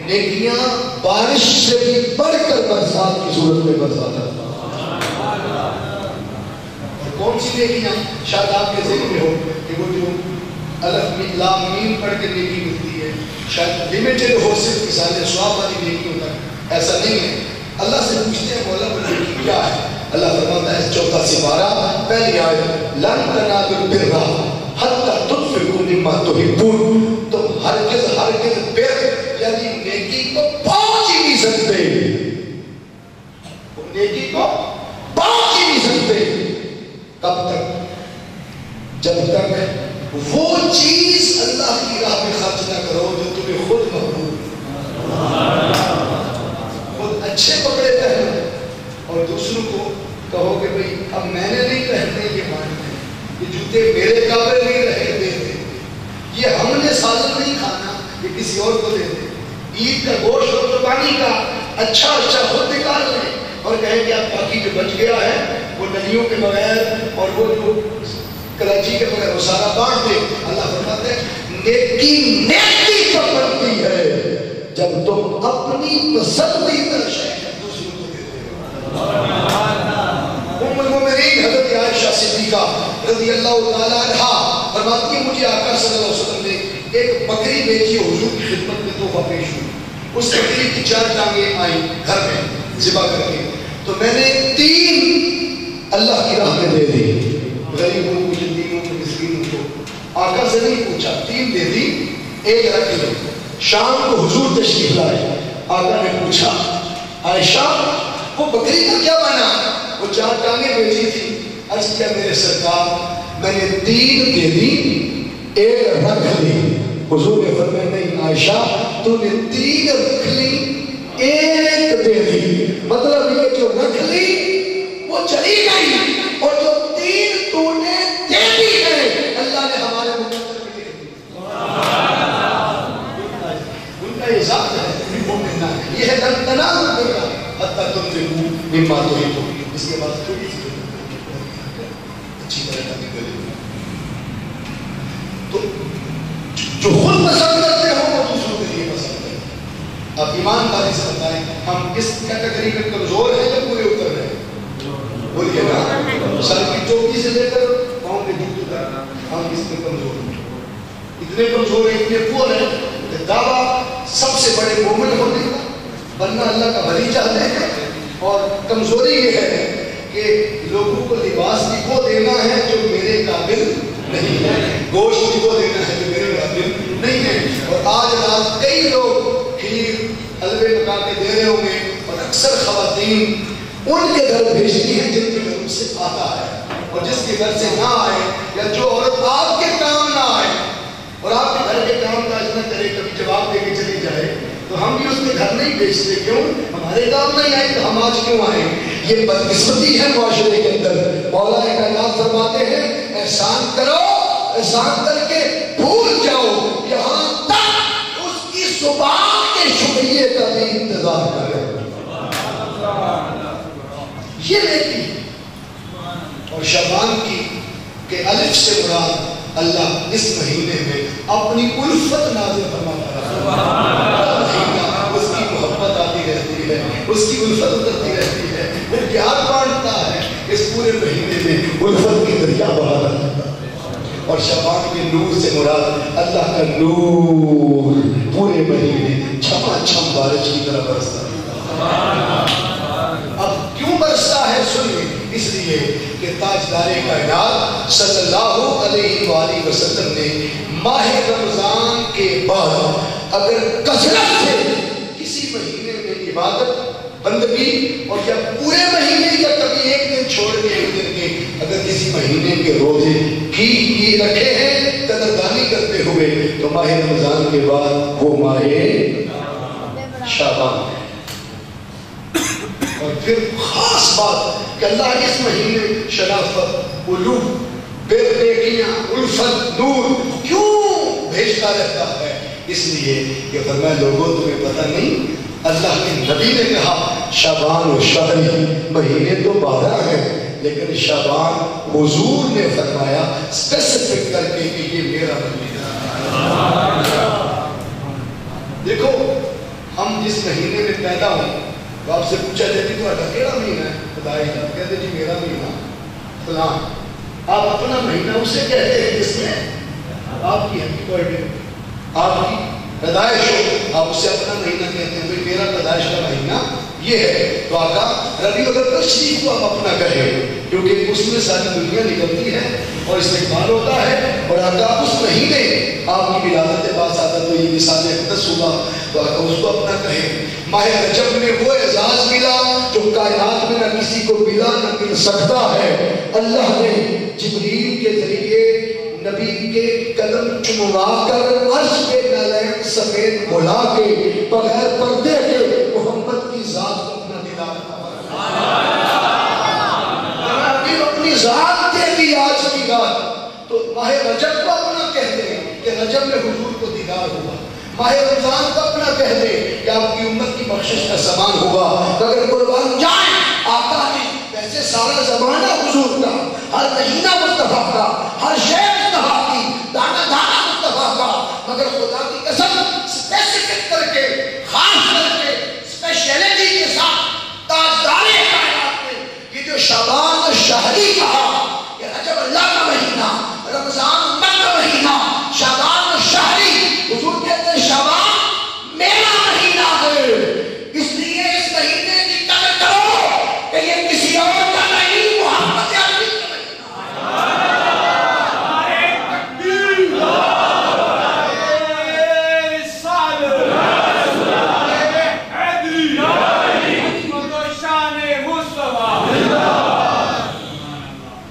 نیکیاں بارش سے بھی بڑھ کر برسات کی صورت میں برساتا ہے. اور کون سی نیکیاں؟ شاید آپ کے ذہن میں ہو کہ وہ جو الف لام میم پڑھ کے نیکی ملتی ہے، شاید لمیٹڈ ہو، صرف مثال ثواب والی نیکی ہوتا ہے. ایسا نہیں ہے. اللہ سے پوچھتے ہیں مولا وہ نیکی کیا ہے؟ اللہ فرماتا ہے 14 سپارہ پہلی آیت، لن تنالوا البر حتی تنفقوا مما تحبون. تم ہرگز بر یعنی نیکی کو پہنچ ہی نہیں سکتے، نیکی کو پہنچ ہی نہیں سکتے. کب تک؟ جب تک وہ چیز اللہ کی راہ میں خرچ نہ کرو جو تمہیں خود محبوب، خود اچھے کپڑے پہنو اور دوسروں کو کہو کہ بھئی اب میں نے نہیں پہننے یہ مانتے، یہ جوتے میرے قابل نہیں رہے دے دے، یہ ہم نے سالن نہیں کھانا، یہ کسی اور کو دے دے. عید کا گوشت اور قربانی کا اچھا خود نکال لیں اور کہیں کہ اب باقی جو بچ گیا ہے وہ نلیوں کے بغیر اور وہ جو کراچی کے بغیر وہ سارا بانٹ دے. اللہ فرماتے ہیں نیکی کب بنتی ہے؟ جب تم اپنی پسندیدہ شے دوسروں کو دے دو. ام المومنین حضرت عائشہ صدیقہ رضی اللہ تعالی عنہا فرماتی ہے مجھے آقا صلی اللہ علیہ وسلم نے ایک بکری بیچی، حضور کی خدمت میں تحفہ پیش ہوئی. اس بکری کی 4 ٹانگیں آئیں گھر میں ذبح کر کے، تو میں نے 3 اللہ کی راہ میں دے دی، غریبوں کو، یتیموں کو، مسکینوں کو. آقا سے نہیں پوچھا، 3 دے دی، 1 رکھ لو. شام کو حضور تشریف لائے، آقا نے پوچھا عائشہ وہ بکری کا کیا بنا؟ وہ 4 ٹانگیں بیچی تھی. عرض کیا میرے سرکار میں نے 3 دے دی، 1 رکھ لی. حضور نے فرمایا نہیں عائشہ تو نے 3 رکھ لی 1 دے دی، مطلب یہ جو رکھ لی وہ چلی گئی اور جو 3 تو نے دے دی ہے اللہ نے ہمارے مقدر میں لکھ دی۔ ان کا یہ ذات ہے مومن ہے، یہ ہے تنازع کرنا حتی تم سے مما تو ہی تو اس کے بعد تھوڑی سی اچھی طرح کا نکلے تو جو خود پسند کرتے ہو وہ دوسروں کے لیے پسند کرتے۔ اب ایمانداری سے بتائیں ہم کس کیٹیگری میں کمزور ہیں یا پورے اتر رہے ہیں؟ بولیے نا، سر کی چوکی سے لے کر پاؤں کے جوتے تک ہم اس میں کمزور ہیں، اتنے کمزور ہیں، اتنے پور ہیں کہ دعویٰ سب سے بڑے مومن ہونے کا بننا اللہ کا ولی چاہتے ہیں، اور کمزوری یہ ہے کہ لوگوں کو لباس بھی وہ دینا ہے جو میرے قابل نہیں ہے، گوشت بھی وہ دینا ہے جو میرے قابل نہیں ہے۔ اور آج رات کئی لوگ کھیر حلوے پکا کے دے رہے ہوں گے، اور اکثر خواتین ان کے گھر بھیجتی ہیں جن کے گھر سے آتا ہے، اور جس کے گھر سے نہ آئے یا جو عورت آپ کے کام نہ آئے اور آپ کے گھر کے کام کا اتنا کرے کبھی جواب دے کے چلی جائے تو ہم بھی اس کے گھر نہیں بیچتے، کیوں؟ ہمارے کام نہیں آئے تو ہم آج کیوں آئے؟ یہ بدقسمتی ہے معاشرے کے اندر۔ مولا کائنات فرماتے ہیں احسان کرو، احسان کر کے بھول جاؤ، یہاں تک اس کی زبان کے شکریے کا بھی انتظار کرے۔ یہ نیکی اور شعبان کی کہ الف سے مراد اللہ اس مہینے میں اپنی الفت نازل فرماتا ہے، اس کی محبت آتی رہتی ہے، اس کی الفت اترتی رہتی ہے، وہ پیار بانٹتا ہے، اس پورے مہینے میں الفت کی دریا بہا رہتا ہے۔ اور شعبان کے نور سے مراد اللہ کا نور پورے مہینے چھما چھم بارش کی طرح برستا ہے۔ اب کیوں برستا ہے سنیے، اس لیے کہ تاجدار کائنات صلی اللہ علیہ وآلہ وسلم نے ماہ رمضان کے بعد اگر کثرت سے کسی مہینے میں عبادت بندگی اور یا پورے مہینے یا کبھی ایک دن چھوڑ کے ایک دن کے اگر کسی مہینے کے روزے کی رکھے ہیں قدردانی کرتے ہوئے تو ماہ رمضان کے بعد وہ ماہ شعبان ہے۔ اور پھر خاص بات کہ اللہ اس مہینے شرافت، علوم، نیکیاں، الفت، نور کیوں بھیجتا رہتا ہے؟ اس لیے کہ فرمایا لوگوں تمہیں پتہ نہیں، اللہ کے نبی نے کہا شعبان و شہری، مہینے تو 12 ہیں لیکن شعبان حضور نے فرمایا اسپیسیفک کر کے کہ یہ میرا مہینہ ہے۔ دیکھو ہم جس مہینے میں پیدا ہوں تو آپ سے پوچھا جائے کہ تمہارا کیڑا مہینہ ہے؟ خدائی کہتے جی میرا مہینہ فلاں۔ آپ اپنا مہینہ اسے کہتے ہیں جس میں آپ کی ہیپی برتھ ڈے، آپ کی پیدائش ہو، آپ اسے اپنا مہینہ کہتے ہیں، بھائی میرا پیدائش کا مہینہ یہ ہے۔ تو آقا ربیع الاول شریف کو ہم اپنا کہیں کیونکہ اس میں ساری دنیا نکلتی ہے اور استقبال ہوتا ہے، اور آقا اس مہینے آپ کی ولادت پاس آتا تو یہ مثال اقدس ہوا تو آقا اس کو اپنا کہیں۔ ماہ رجب میں وہ اعزاز ملا جو کائنات میں نہ کسی کو ملا نہ مل سکتا ہے۔ اللہ نے جبریل کے ذریعے نبی کے قدم چموا کر عرش پہ نالین سفید بلا کے بغیر پردے کے محمد کی ذات کو اپنا دیدار اپنی ذات دے دی آج کی رات۔ تو ماہ رجب کو اپنا کہہ دے کہ رجب میں حضور کو دیدار ہوا، ماہ رمضان کو اپنا کہہ دے کہ آپ کی امت کی بخشش کا زمان ہوگا۔ اگر قربان جائیں آقا نے ویسے سارا زمانہ حضور کا، ہر مہینہ مصطفیٰ کا، ہر شے مصطفیٰ کی، دانا دانا مصطفیٰ کا، مگر خدا کی قسم اسپیسیفک کر کے، خاص کر کے، اسپیشلٹی کے ساتھ تاجدار کائنات میں یہ جو شعبان شہری کہا کہ رجب اللہ کا مہینہ، رمضان امت کا مہینہ، شعبان شہری، حضور کہتے ہیں شعبان میرا مہینہ ہے، اس لیے اس مہینے کی قدر کرو کہ یہ کسی اور کا نہیں، محمد عربی کا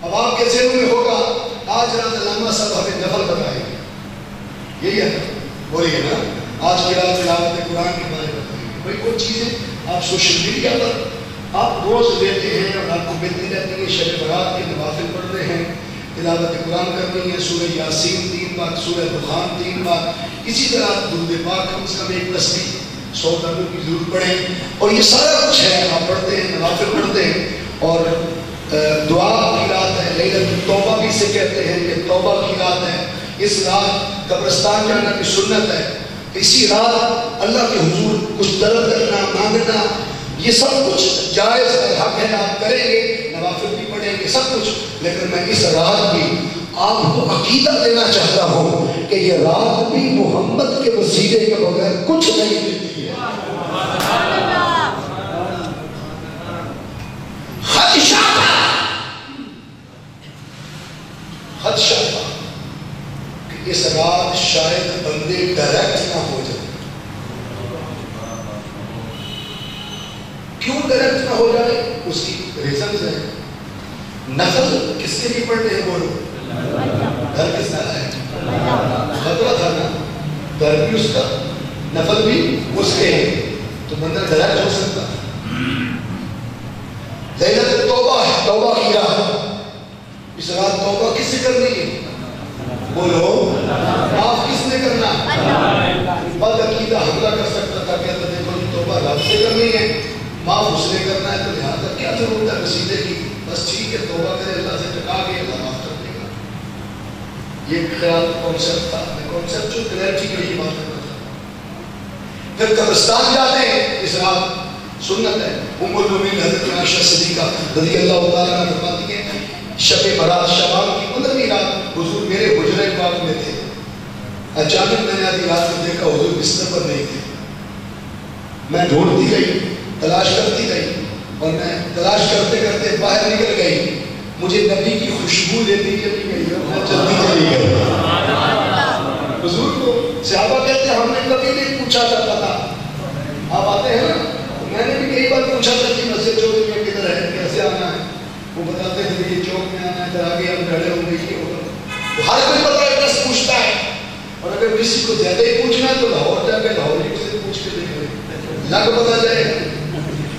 اب آپ کے ذہن میں ہوگا آج رات علامہ صاحب ہمیں نفل بتائیں گے، یہی ہے ہو رہی ہے نا. آج کی رات تلاوت قرآن کے بارے میں بھائی وہ چیزیں آپ سوشل میڈیا پر آپ روز لیتے ہیں اور آپ کو ملتی رہتی ہیں. شب برات کے نوافل پڑھ رہے ہیں, تلاوت قرآن کرنی ہے, سورہ یاسین 3 بار, سورہ دخان 3 بار, اسی طرح درود پاک کم سے کم ایک تسبیح 100 دفعہ کی ضرور پڑھیں. اور یہ سارا کچھ ہے, آپ پڑھتے ہیں, نوافل پڑھتے ہیں. اور دعا کی رات ہے, لیلۃ التوبہ بھی اسے کہتے ہیں, یہ توبہ کی رات ہے. اس رات قبرستان جانا کی سنت ہے. اسی رات اللہ کے حضور کچھ طلب کرنا, مانگنا, یہ سب کچھ جائز ہے, حق ہے, آپ کریں گے, نوافل بھی پڑھیں گے, سب کچھ. لیکن میں اس رات بھی آپ کو عقیدہ دینا چاہتا ہوں کہ یہ رات بھی محمد کے وسیلے کے بغیر کچھ نہیں ملتی ہے. خدشہ تھا کہ اس رات شاید بندے ڈائریکٹ نہ ہو جائے. کیوں ڈائریکٹ نہ ہو جائے؟ اس کی ریزنز ہیں. نفل کس کے لیے پڑھتے ہیں بولو؟ گھر کس طرح ہے؟ خطرہ تھا نا, گھر بھی اس کا, نفل بھی اس کے ہیں, تو بندہ ڈائریکٹ ہو سکتا. لیلۃ توبہ ہے, توبہ کی رات. اس رات توبہ کس سے کرنی ہے؟ بولو, معاف کس نے کرنا؟ بد عقیدہ حملہ کر سکتا تھا, کہتا دیکھو یہ توبہ رب سے کرنی ہے, معاف اس نے کرنا ہے, تو لہٰذا کیا ضرورت ہے وسیلے کی؟ بس ٹھیک ہے, توبہ کرے, اللہ سے ٹکا کے اللہ معاف کر دے گا. یہ خیال کانسیپٹ تھا, میں کانسیپٹ جو کلیئرٹی کے لیے بات کرنا تھا. پھر قبرستان جاتے ہیں, اس رات سنت ہے. ام المومنین حضرت عائشہ صدیقہ رضی اللہ تعالیٰ عنہا فرماتی ہیں شب برات شوال کی 15ویں رات حضور میرے حجرہ پاک میں تھے. اچانک میں نے آدھی رات میں دیکھا حضور بستر پر نہیں تھے. میں ڈھونڈتی گئی, تلاش کرتی گئی, اور میں تلاش کرتے کرتے باہر نکل گئی. مجھے نبی کی خوشبو لیتی چلی گئی اور میں چلتی چلی گئی. حضور کو صحابہ کہتے ہیں ہم نے کبھی نہیں پوچھا تھا پتا, آپ آتے ہیں نا, میں نے بھی کئی بار پوچھا تھا کہ مسجد چوک میں کدھر ہے, کیسے آنا ہے, وہ بتاتے تھے یہ چوک میں آنا ہے, پھر آگے ہم کھڑے ہوں گے, یہ ہوگا. تو ہر کوئی پتہ ایڈریس پوچھتا ہے, اور اگر کسی کو زیادہ ہی پوچھنا ہے تو لاہور جا کے لاہوری سے پوچھ کے دیکھ لیں, لگ پتہ جائے گا.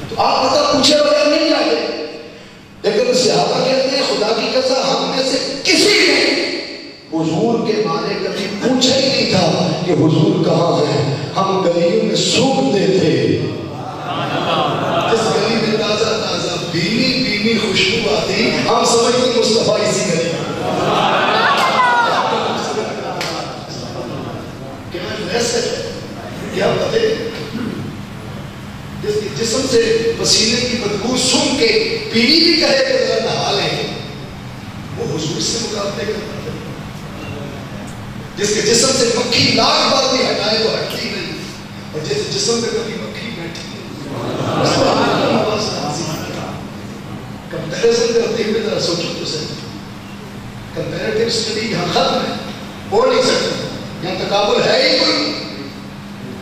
تو آپ پتہ پوچھے بغیر نہیں جاتے. لیکن صحابہ کہتے ہیں خدا کی قسم ہم میں سے کسی نے حضور کے معنی کبھی پوچھا ہی نہیں تھا کہ حضور کہاں ہے. ہم گلیوں میں سونگتے تھے, جس گلی میں تازہ تازہ بینی بینی خوشبو آتی, ہم سمجھتے مصطفیٰ اسی گلی میں. کیا پتے جس کے جسم سے پسینے کی بدبو سن کے پیڑی بھی کہے کہ ذرا نہا لیں, وہ حضور سے مقابلے کرتا ہے. جس کے جسم سے مکھی لاکھ بار بھی ہٹائے تو ہٹتی نہیں, اور جس جسم پہ کبھی مکھی بیٹھی کمپیریزن کرتے ہوئے ذرا سوچو تو صحیح. کمپیریٹیو اسٹڈی یہاں ختم ہے, ہو نہیں سکتا, یہاں تقابل ہے ہی کوئی.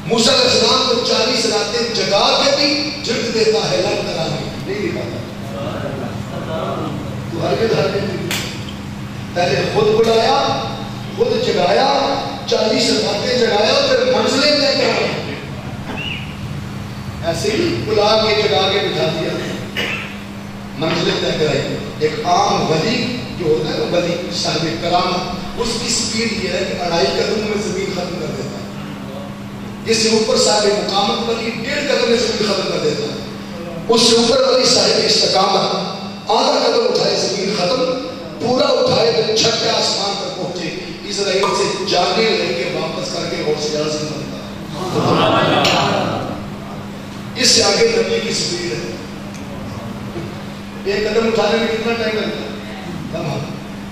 موسیٰ علیہ السلام کو 40 راتیں جگا کے بھی جھڑ دیتا ہے, لگ کر آگے نہیں دکھاتا. تو ہر کے پہلے خود بلایا, خود جگایا, 40 راتیں جگایا, پھر منزلیں طے کرائی. ایسے ہی بلا کے جگا کے بٹھا دیا, منزلیں طے کرائی. ایک عام ولی جو ہوتا ہے نا, ولی صاحب کرامت, اس کی سپیڈ یہ ہے کہ 2.5 قدم میں زمین ختم کر دیتا ہے. اس سے اوپر صاحب مقامت ولی 1.5 قدم میں زمین ختم کر دیتا ہے. اس سے اوپر ولی صاحب استقامت آدھا قدم اٹھائے زمین ختم, پورا اٹھائے تو چھت کے آسمان پر پہنچے, اسرائیل سے جانے لے کے واپس کر کے غوث اعظم بنتا. اس سے آگے نبی کی سپیڈ ہے. 1 قدم اٹھانے میں کتنا ٹائم لگتا ہے؟ تمام.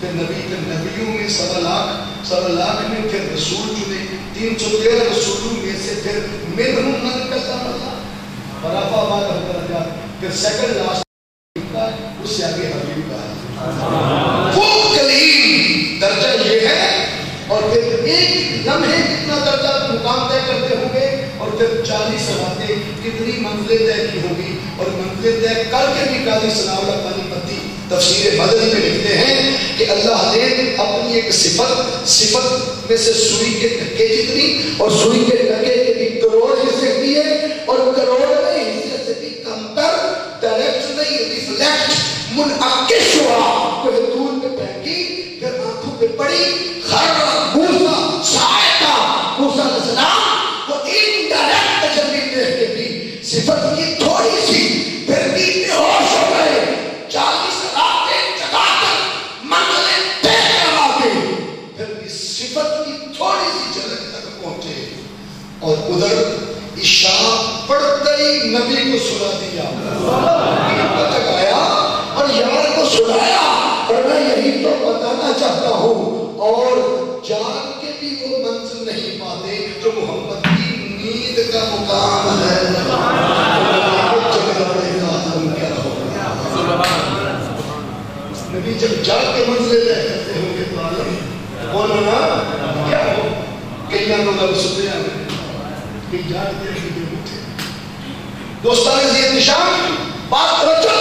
پھر نبیوں میں 1.25 لاکھ میں پھر رسول چنے, 313 رسولوں میں سے پھر منہم من کلم اللہ, برابا بات ہو کر پھر سیکنڈ لاسٹ اس سے آگے حبیب کا ہے. وہ کلیم درجہ یہ ہے, اور پھر ایک لمحے کتنا درجہ مقام طے کرتے ہوں گے, اور پھر 40 راتیں کتنی منزلیں طے کی ہوگی, اور منزلیں طے کر کے بھی قاضی ثناء اللہ پانی پتی تفسیر مدنی میں لکھتے ہیں کہ اللہ نے اپنی ایک صفت میں سے سوئی کے ٹکے جتنی اور سوئی کے ٹکے کے بھی کروڑ حصے دیے اور کروڑویں حصے سے بھی کم تر ڈائریکٹ نہیں ریفلیکٹ منعکس ہوا کوئی دور میں پھینکی پھر آنکھوں پہ پڑی خر موسیٰ سائقہ موسیٰ علیہ السلام وہ انڈائریکٹ تجلی دیکھ کے بھی صفت کی تھوڑی سی پھر بھی بے ہوش ہو گئے 40 راتیں جگا کر منزلیں طے کروا کے پھر اس صفت کی تھوڑی سی جھلک تک پہنچے اور ادھر عشاء پڑھتے ہی نبی کو سنا دیا تک آیا اور یار کو سنایا اور میں یہی تو بتانا چاہتا ہوں اور جان کے بھی وہ منزل نہیں پاتے جو محمد کی نیند کا مقام ہے نبی جب جاگ کے منزلیں طے کرتے ہوں گے تو عالم کون ہونا کیا ہو کئی نہ لوگ سنتے ہیں کہ جاگتے ہیں کہ اٹھے دوستان زید نشان بات رجل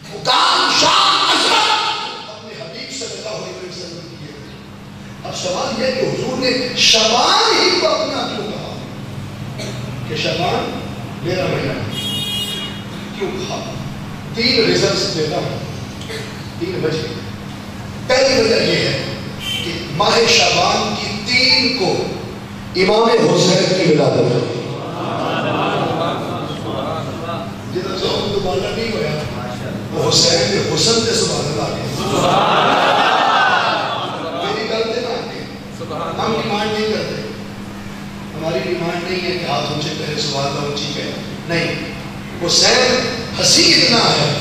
مقام شان عظمت اپنے حبیب صلی اللہ علیہ وسلم کی اب سوال یہ کہ حضور نے شعبان ہی کو اپنا کیوں کہا کہ شعبان میرا مہینہ کیوں کہا 3 ریزنز دیتا ہوں 3 وجہ پہلی وجہ یہ ہے کہ ماہ شعبان کی 3 کو امام حسین کی ولادت ہے جدھر ذوق دوبارہ نہیں ہویا وہ حسین کے حسن سے سبحان اللہ میری غلطی نہ آتے ہم ڈیمانڈ نہیں کرتے ہماری ڈیمانڈ نہیں ہے کہ ہاتھ اونچے کرے سبحان اللہ اونچی کہے نہیں حسین حسین اتنا ہے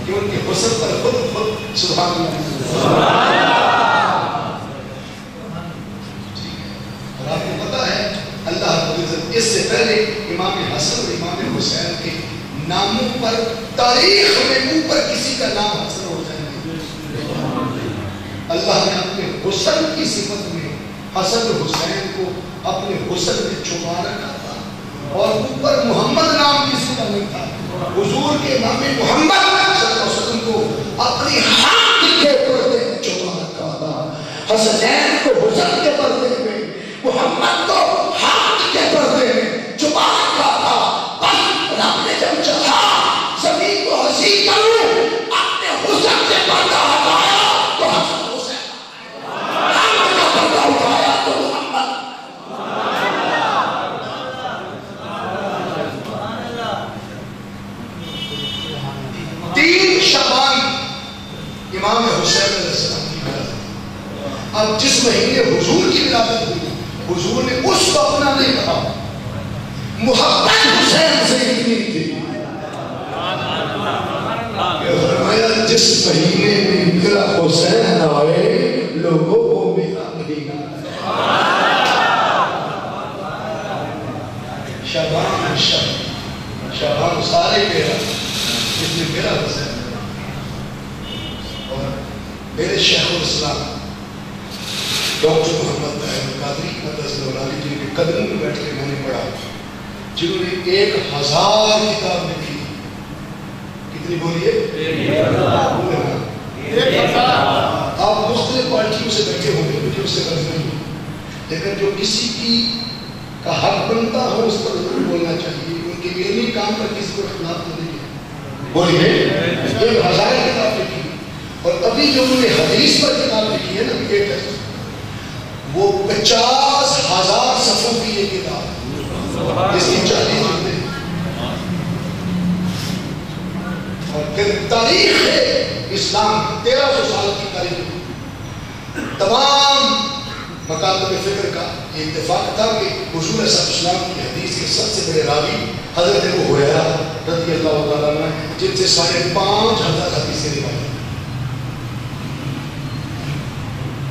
کہ ان کے حسن پر خود سبحان اللہ اور آپ کو پتا ہے اللہ اس سے پہلے امام حسن اور امام حسین کے ناموں پر تاریخ میں اوپر کسی کا نام حسن حسین نہیں اللہ نے اپنے حسن کی صفت میں حسن حسین کو اپنے حسن میں چھپا رکھا تھا اور اوپر محمد نام کسی کا نہیں تھا حضور کے نام محمد صلی اللہ علیہ وسلم کو اپنی حمد کے پردے میں چھپا رکھا تھا حسنین کو حسن کے پردے میں محمد کو حمد کے پردے میں چھپا رکھا تھا بس رب نے جب چاہا زمین کو حسین کروں اپنے حسن سے پردہ ہٹایا تو حسن حسین حمد کا پردہ اٹھایا تو محمد شعبان امام حسین علیہ السلام کی ولادت اب جس مہینے حضور کی ولادت ہوئی حضور نے اس کو اپنا نہیں کہا محبت حسین سے اتنی تھی کہ فرمایا جس مہینے میں میرا حسین آئے لوگوں کو میرا مہینہ شعبان شعبان سارے میرا اس میں میرا حسین اور میرے شیخ الاسلام ڈاکٹر محمد طاہر قادری قدس دولانی جن کے قدموں میں بیٹھ کے میں نے پڑھا جنہوں نے 1000 کتاب لکھی کتنی بولیے آپ مختلف پارٹیوں سے بیٹھے ہوں گے مجھے اس سے غرض نہیں لیکن جو کسی کی کا حق بنتا ہو اس پر ضرور بولنا چاہیے ان کے علمی کام پر کسی کو اختلاف تو نہیں ہے بولیے 1000 کتاب لکھی اور ابھی جو انہوں نے حدیث پر کتاب لکھی ہے نا وہ 50,000 صفحوں کی یہ کتاب جس کی 40 جلدیں اور پھر تاریخ اسلام 1300 سال کی تاریخ تمام مکاتب فکر کا یہ اتفاق تھا کہ حضور صلی اللہ علیہ وسلم کی حدیث کے سب سے بڑے راوی حضرت ابو ہریرہ رضی اللہ تعالیٰ عنہ جن سے 5,500 حدیثیں روایت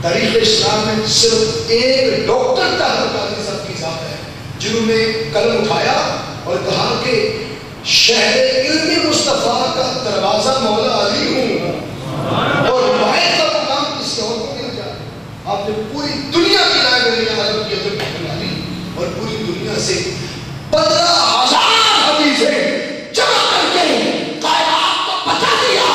تاریخ اسلام میں صرف ایک ڈاکٹر طاہر قادری صاحب کی ذات ہے جنہوں نے قلم اٹھایا اور کہا کہ شہر علم مصطفیٰ کا دروازہ مولا علی ہوں اور روایت کا مقام کسی اور کو مل جائے آپ نے پوری دنیا کی لائبریری عالم کی حضرت بنا لی اور پوری دنیا سے 15,000 حدیثیں جمع کر کے کائنات کو بتا دیا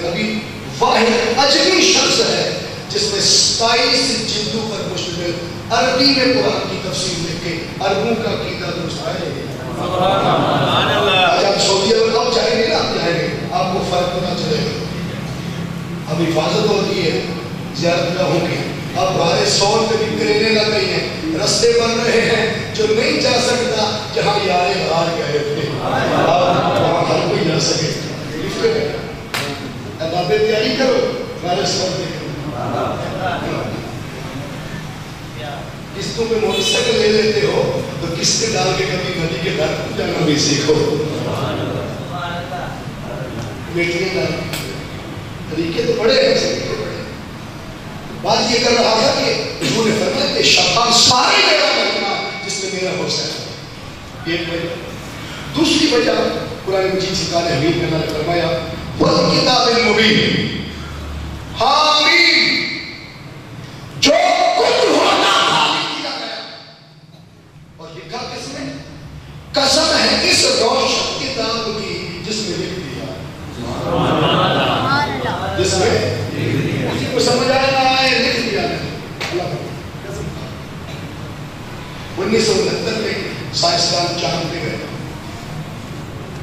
نبی واحد اجمی شخص ہے جس نے 27 جلدوں پر مشتمل عربی میں قرآن کی تفسیر لکھ کے عربوں کا عقیدہ درست ہے. آج آپ سعودی عرب آپ جائیں گے نا، آپ جائیں گے آپ کو فرق پتہ چلے گا. اب حفاظت ہو رہی ہے زیارت گاہوں کی، اب بارے سور پہ بھی کرینے لگ گئی ہیں، رستے بن رہے ہیں جو نہیں جا سکتا جہاں یارے بہار گئے تھے آپ وہاں ہر کوئی جا سکے. اب تیاری کرو بارے سور پہ قسطوں پہ موٹر سائیکل لے لیتے ہو تو قسط ڈال کے کبھی ندی کے گھر جانا بھی سیکھو. بیٹھنے کا طریقے تو بڑے ہیں، طریقے بڑے. بات یہ کر رہا تھا کہ انہوں نے فرمایا کہ شیطان سارے میرا مجمع جس میں میرا حسین. ایک وجہ. دوسری وجہ قرآن مجید سے قال حمید نے فرمایا والکتاب المبین حامیم جو کچھ ہونا قسم ہے اس روشن کتاب کی جس میں لکھ دیا، جس میں کسی کو سمجھ آئے نہ آئے لکھ دیا. اللہ 1969 میں سائنسدان چاند پہ گئے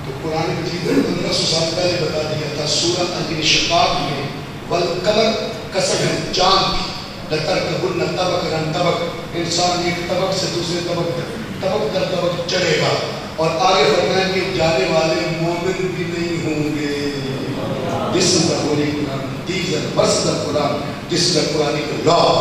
تو قرآن مجید نے 1500 سال پہلے بتا دیا تھا سورہ الانشقاق میں والقمر قسم ہے چاند کی لترکبن طبقا طبق، انسان ایک طبق سے دوسرے طبق طبق در طبق چڑھے گا. اور آگے فرمایا کہ جانے والے مومن بھی نہیں ہوں گے. This is the Holy Quran. These are verses of Quran. This is the Quranic law.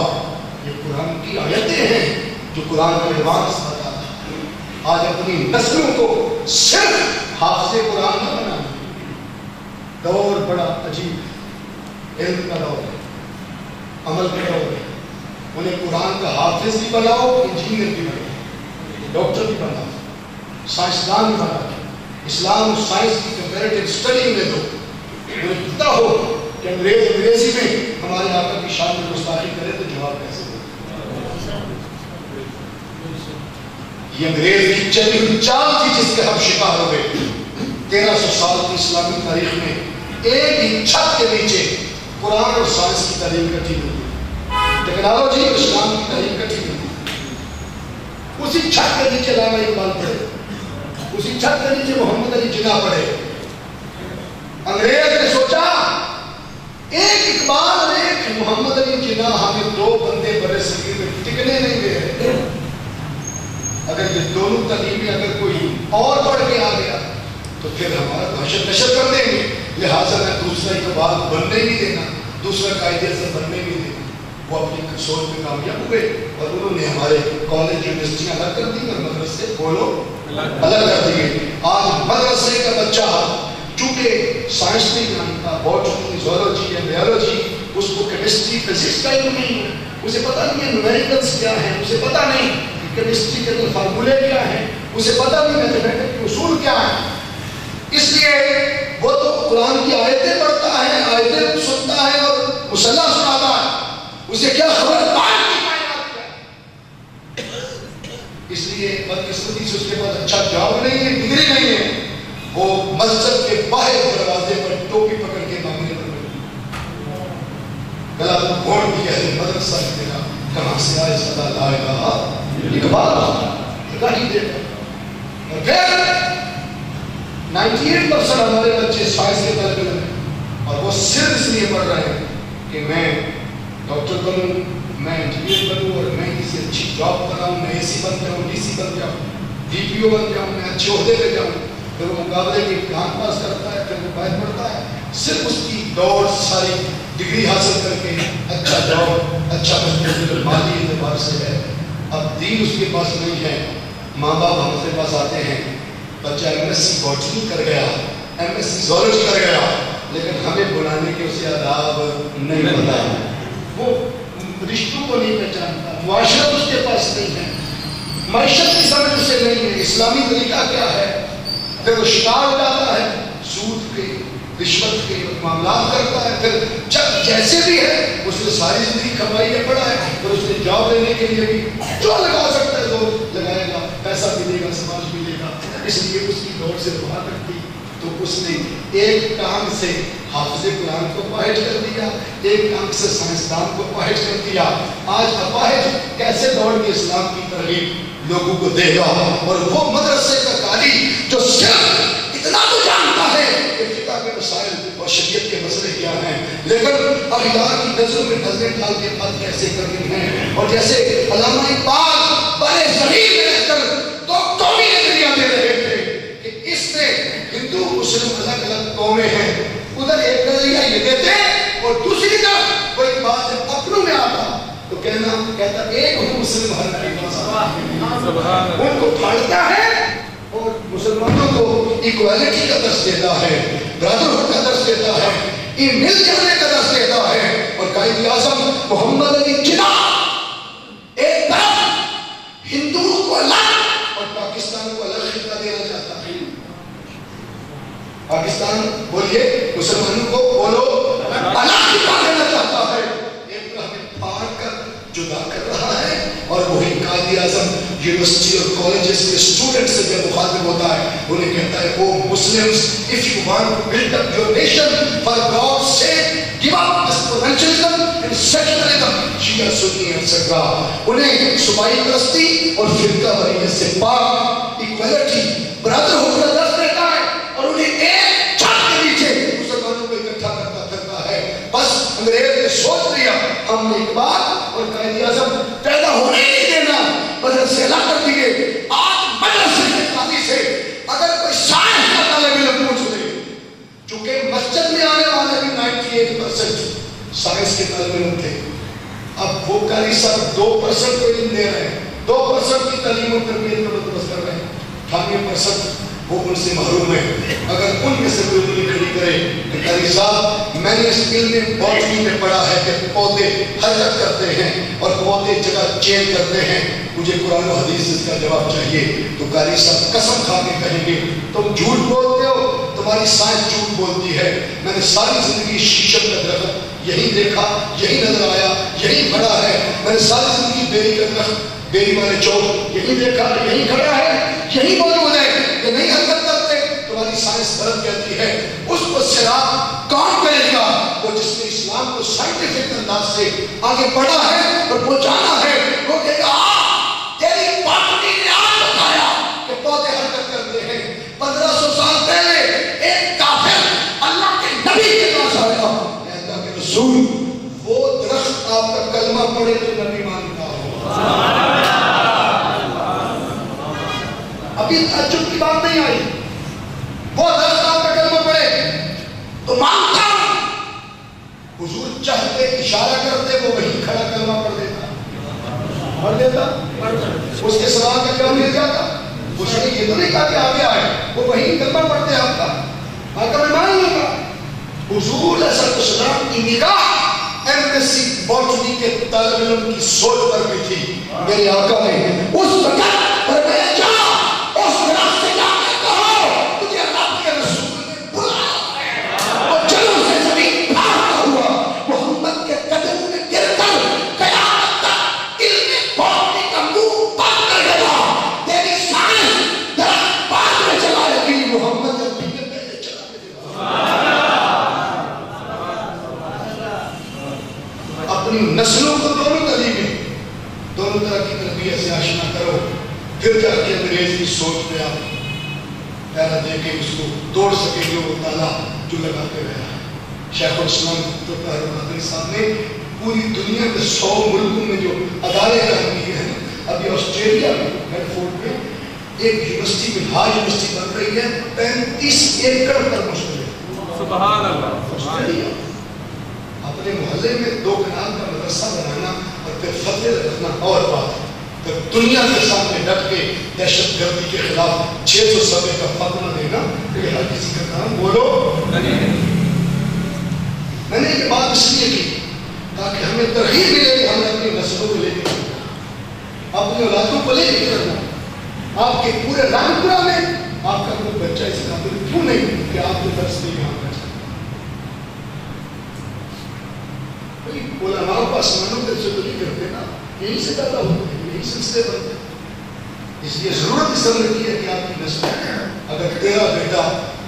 یہ قرآن کی آیتیں ہیں جو قرآن کا ایڈوانس بتاتا ہے. آج اپنی نسلوں کو صرف حافظ قرآن نہ بنانا. دور بڑا عجیب، علم کا دور ہے، عمل کا دور ہے. انہیں قرآن کا حافظ بھی بناؤ، انجینئر بھی بناؤ، ڈاکٹر بھی بناؤ، سائنسدان بھی بناؤ. اسلام اور سائنس کی کمپیریٹیو اسٹڈی میں دو. انہیں پتہ ہو کہ انگریزی میں ہمارے آقا کی شان میں گستاخی کرے تو جواب کیسے دے. یہ انگریز کی چلی ہوئی چال تھی جس کے ہم شکار ہو گئے. 1300 سال کی اسلامی تاریخ میں ایک ہی چھت کے نیچے قرآن اور سائنس کی تعلیم کٹھی ہوئی، ٹیکنالوجی اور اسلام کی تعلیم کٹھی ہوئی. اسی چھت کے نیچے علامہ اقبال پڑھے، اسی چھت کے نیچے محمد علی جناح پڑھے. انگریز نے سوچا ایک اقبال اور ایک محمد علی جناح ہمیں دو بندے برے صغیر میں ٹکنے نہیں دے رہے. اگر یہ دونوں تعلیمیں اگر کوئی اور پڑھ کے آ گیا تو پھر ہمارا دہشت نشر کر دیں گے. لہٰذا میں دوسرا اقبال بننے نہیں دینا، دوسرا قائد اعظم بننے نہیں دینا. وہ اپنی سوچ میں کامیاب ہوئے اور انہوں نے ہمارے کالج یونیورسٹیاں الگ کر دی اور مدرسے کھولو الگ کر دیے. آج مدرسے کا بچہ چونکہ سائنس نہیں جانتا، باٹنی، زولوجی یا بیولوجی، اس کو کیمسٹری فزکس کا علم نہیں ہے، اسے پتہ نہیں ہے نومیریکلس کیا ہیں، اسے پتہ نہیں کیمسٹری کے فارمولے کیا ہیں، اسے پتہ نہیں میتھمیٹکس کے اصول کیا ہیں. اس لیے وہ تو قرآن کی آیتیں پڑھتا ہے، آیتیں سنتا ہے اور مسلح سناتا ہے، اسے کیا خبر ہے. اس لیے بدقسمتی سے اس کے پاس اچھا جاب نہیں ہے، ڈگری نہیں ہے. وہ مسجد کے باہر دروازے پر ٹوپی پکڑ کے مانگنے پر گلا کو گھوڑ دیا ہے مدرسہ کی جگہ. کہاں سے آئے صدا لائے گا اقبال گاڑی دے کر. اور پھر 98% ہمارے بچے سائنس کے طالب علم ہیں اور وہ صرف اس لیے پڑھ رہے ہیں کہ میں ڈاکٹر بنوں، میں انجینئر بنوں اور میں کسی اچھی جاب کراؤں، میں اے سی بن جاؤں، ڈی سی بن جاؤں، ڈی پی او بن جاؤں، میں اچھے عہدے پہ جاؤں. پھر وہ مقابلے کے امتحان پاس کرتا ہے، پھر وہ باہر پڑھتا ہے. صرف اس کی دوڑ ساری ڈگری حاصل کر کے اچھا جاب، اچھا مالی اعتبار سے ہے. اب دین اس کے پاس نہیں ہے. ماں باپ ہمارے پاس آتے ہیں، بچہ ایم ایس سی باٹنی کر گیا، ایم ایس سی زولوجی کر گیا، لیکن ہمیں بلانے کے اسے آداب نہیں پتہ، وہ رشتوں کو نہیں پہچانتا، معاشرت اس کے پاس نہیں ہے، معیشت کی سمجھ اسے نہیں ہے، اسلامی طریقہ کیا ہے. پھر وہ شکار ہو جاتا ہے سود کے، رشوت کے معاملات کرتا ہے. پھر جب جیسے بھی ہے اس نے ساری زندگی کمائی ہے، پڑھا ہے، پھر اس نے جاب لینے کے لیے بھی جو لگا سکتا ہے زور لگائے گا، پیسہ ملے گا، سماج ملے گا. اس لیے اس کی دوڑ سے باہر رکھتی تو اس نے ایک ٹانگ سے حافظ قرآن کو پاہج کر دیا، ایک ٹانگ سے سائنسدان کو پاہج کر دیا۔ آج اپاہج کیسے دوڑ کے اسلام کی ترغیب لوگوں کو دے گا؟ اور وہ مدرسے کا قاری جو صرف اتنا تو جانتا ہے کہ فقہ کے مسائل اور شریعت کے مسئلے کیا ہیں، لیکن اغیار کی نظروں میں نظریں ڈال کے بات کیسے کرنی ہے۔ اور جیسے علامہ اقبال برے صغیر میں رہ کر دو قومی نظریہ دے رہے تھے کہ اس میں ہندو مسلم الگ الگ قومیں ہیں، ادھر ایک نظریہ یہ دیتے اور دوسری طرف کوئی بات جب اپنوں میں آتا تو کہتا ایک ہوں مسلم ہر ان کو پھاڑتا ہے اور مسلمانوں کو ایکوالٹی کا درس دیتا ہے، برادرہڈ کا درس دیتا ہے، یہ مل جانے کا درس دیتا ہے۔ اور قائد اعظم محمد علی جناح ایک طرف ہندوؤں کو الگ اور پاکستان کو الگ خطہ دینا چاہتا ہے۔ پاکستان بولیے مسلمانوں کو بولو الگ خطہ دینا چاہتا ہے، ایک طرف میں پھاڑ کر جدا کر رہا ہے۔ اور وہی قائد اعظم یونیورسٹی اور کالجز کے اسٹوڈنٹ سے جب مخاطب ہوتا ہے انہیں کہتا ہے او Muslims if you want to build up your nation for God's sake give up exponentialism and secularism شیعہ سنی etc۔ انہیں صوبائی پرستی اور فرقہ واریت سے پاک ایکوالٹی برادرہڈ کا درس دیتا ہے اور انہیں ایک چھت کے نیچے مسلمانوں کو اکٹھا کرتا پھرتا ہے۔ بس انگریز نے سوچ لیا ہم نے اقبال اور قائد اعظم پیدا ہونے نہیں دینا، مدرسے لا کر دیے۔ آج مدرسے کے قاضی سے اگر کوئی سائنس کا طالب علم پوچھ لے، چونکہ مسجد میں آنے والے بھی 98% سائنس کے طالب علم تھے، اب وہ قاری صاحب 2% کو علم دے رہے ہیں، 2% کی تعلیم و تربیت کا بندوبست کر رہے ہیں، 98% وہ ان سے محروم ہے۔ اگر ان میں سے کوئی انہیں کھڑی کرے کہ قاری صاحب میں نے اس علم باٹنی میں پڑھا ہے کہ پودے حرکت کرتے ہیں اور پودے جگہ چینج کرتے ہیں، مجھے قرآن و حدیث اس کا جواب چاہیے، تو قاری صاحب قسم کھا کے کہیں گے تم جھوٹ بولتے ہو، تمہاری سائنس جھوٹ بولتی ہے، میں نے ساری زندگی شیشم کا درخت یہی دیکھا، یہی نظر آیا، یہی بڑا ہے، میں نے ساری زندگی بیری کا درخت بیری والے چوک یہی دیکھا، یہی کھڑا ہے، یہی موجود ہے، یہ نہیں حرکت کرتے، تمہاری سائنس غلط کہتی ہے۔ اس کو سراغ کون کرے گا؟ وہ جس نے اسلام کو سائنٹیفک انداز سے آگے بڑھا ہے اور پہنچانا ہے، وہ کہے گا تیری باطنی نے آج بتایا کہ پودے حرکت کرتے ہیں۔ 1500 سال پہلے ایک کافر اللہ کے نبی کے پاس آیا، اللہ کے رسول وہ درخت آپ کا کلمہ پڑھے تو نبی مانتا ہو۔ ابھی تعجب کی بات نہیں آئی، وہ درخت آپ کا کلمہ پڑھے تو مانتا ہوں۔ حضور چاہتے اشارہ کرتے وہ وہی کھڑا کلمہ پڑھ دیتا، پڑھ دیتا، اس کے سوال کا جواب مل جاتا۔ اس نے یہ تو نہیں کہا کہ آگے آئے، وہ وہی کلمہ پڑھتے آپ کا، آقا میں مان لوں گا۔ حضور علیہ السلام کی نگاہ ایمبیسی باٹنی کے طالب علم کی سوچ پر بھی تھی۔ میرے آقا نے اس وقت فرمایا جا اس راستے جا کے کہو تجھے اللہ کے رسول نے بلایا ہے۔ وہ جلوں سے زمین پھاڑتا ہوا محمد کے قدموں میں گر کر قیامت تک علم باطنی کا منہ بند کر گیا۔ تیری سائنس درخت بعد میں چلائے گی، محمد نے پہلے چلا دیا۔ اپنی نسلوں کو دونوں تعلیمیں دونوں طرح کی تربیت سے آشنا کرو، پھر جا کے انگریز کی سوچ میں آپ پہلا دے کے اس کو توڑ سکے گے وہ تالا جو لگاتے رہا ہے۔ شیخ الاسلام قادری صاحب نے پوری دنیا کے 100 ملکوں میں جو ادارے قائم کیے ہیں، ابھی آسٹریلیا میں میڈ فورڈ میں ایک یونیورسٹی میں ہائی یونیورسٹی بن رہی ہے 35 ایکڑ پر مشتمل۔ سبحان اللہ۔ آسٹریلیا اپنے محلے میں 2 کنال کا مدرسہ بنانا اور پھر فتح رکھنا اور بات ہے۔ پھر دنیا کے سامنے ڈٹ کے دہشت گردی کے خلاف 600 صفحے کا فتویٰ دینا کہ ہر کسی کا کام بولو نہیں۔ میں نے یہ بات اس لیے کی تاکہ ہمیں ترغیب ملے کہ ہمیں اپنی نسلوں کو لے کے چلنا، اپنی اولادوں کو لے کے چلنا۔ آپ کے پورے رامپورہ میں آپ کا کوئی بچہ اس قابل کیوں نہیں کہ آپ کو درس دے یہاں بیٹھا؟ علماء کو آسمانوں کے سے تو نہیں کرتے نا، یہیں سے پیدا ہوتے ہیں، یہیں سلسلے بنتے ہیں۔ اس لیے ضرورت اس طرح کی ہے کہ آپ کی نسل اگر تیرا بیٹا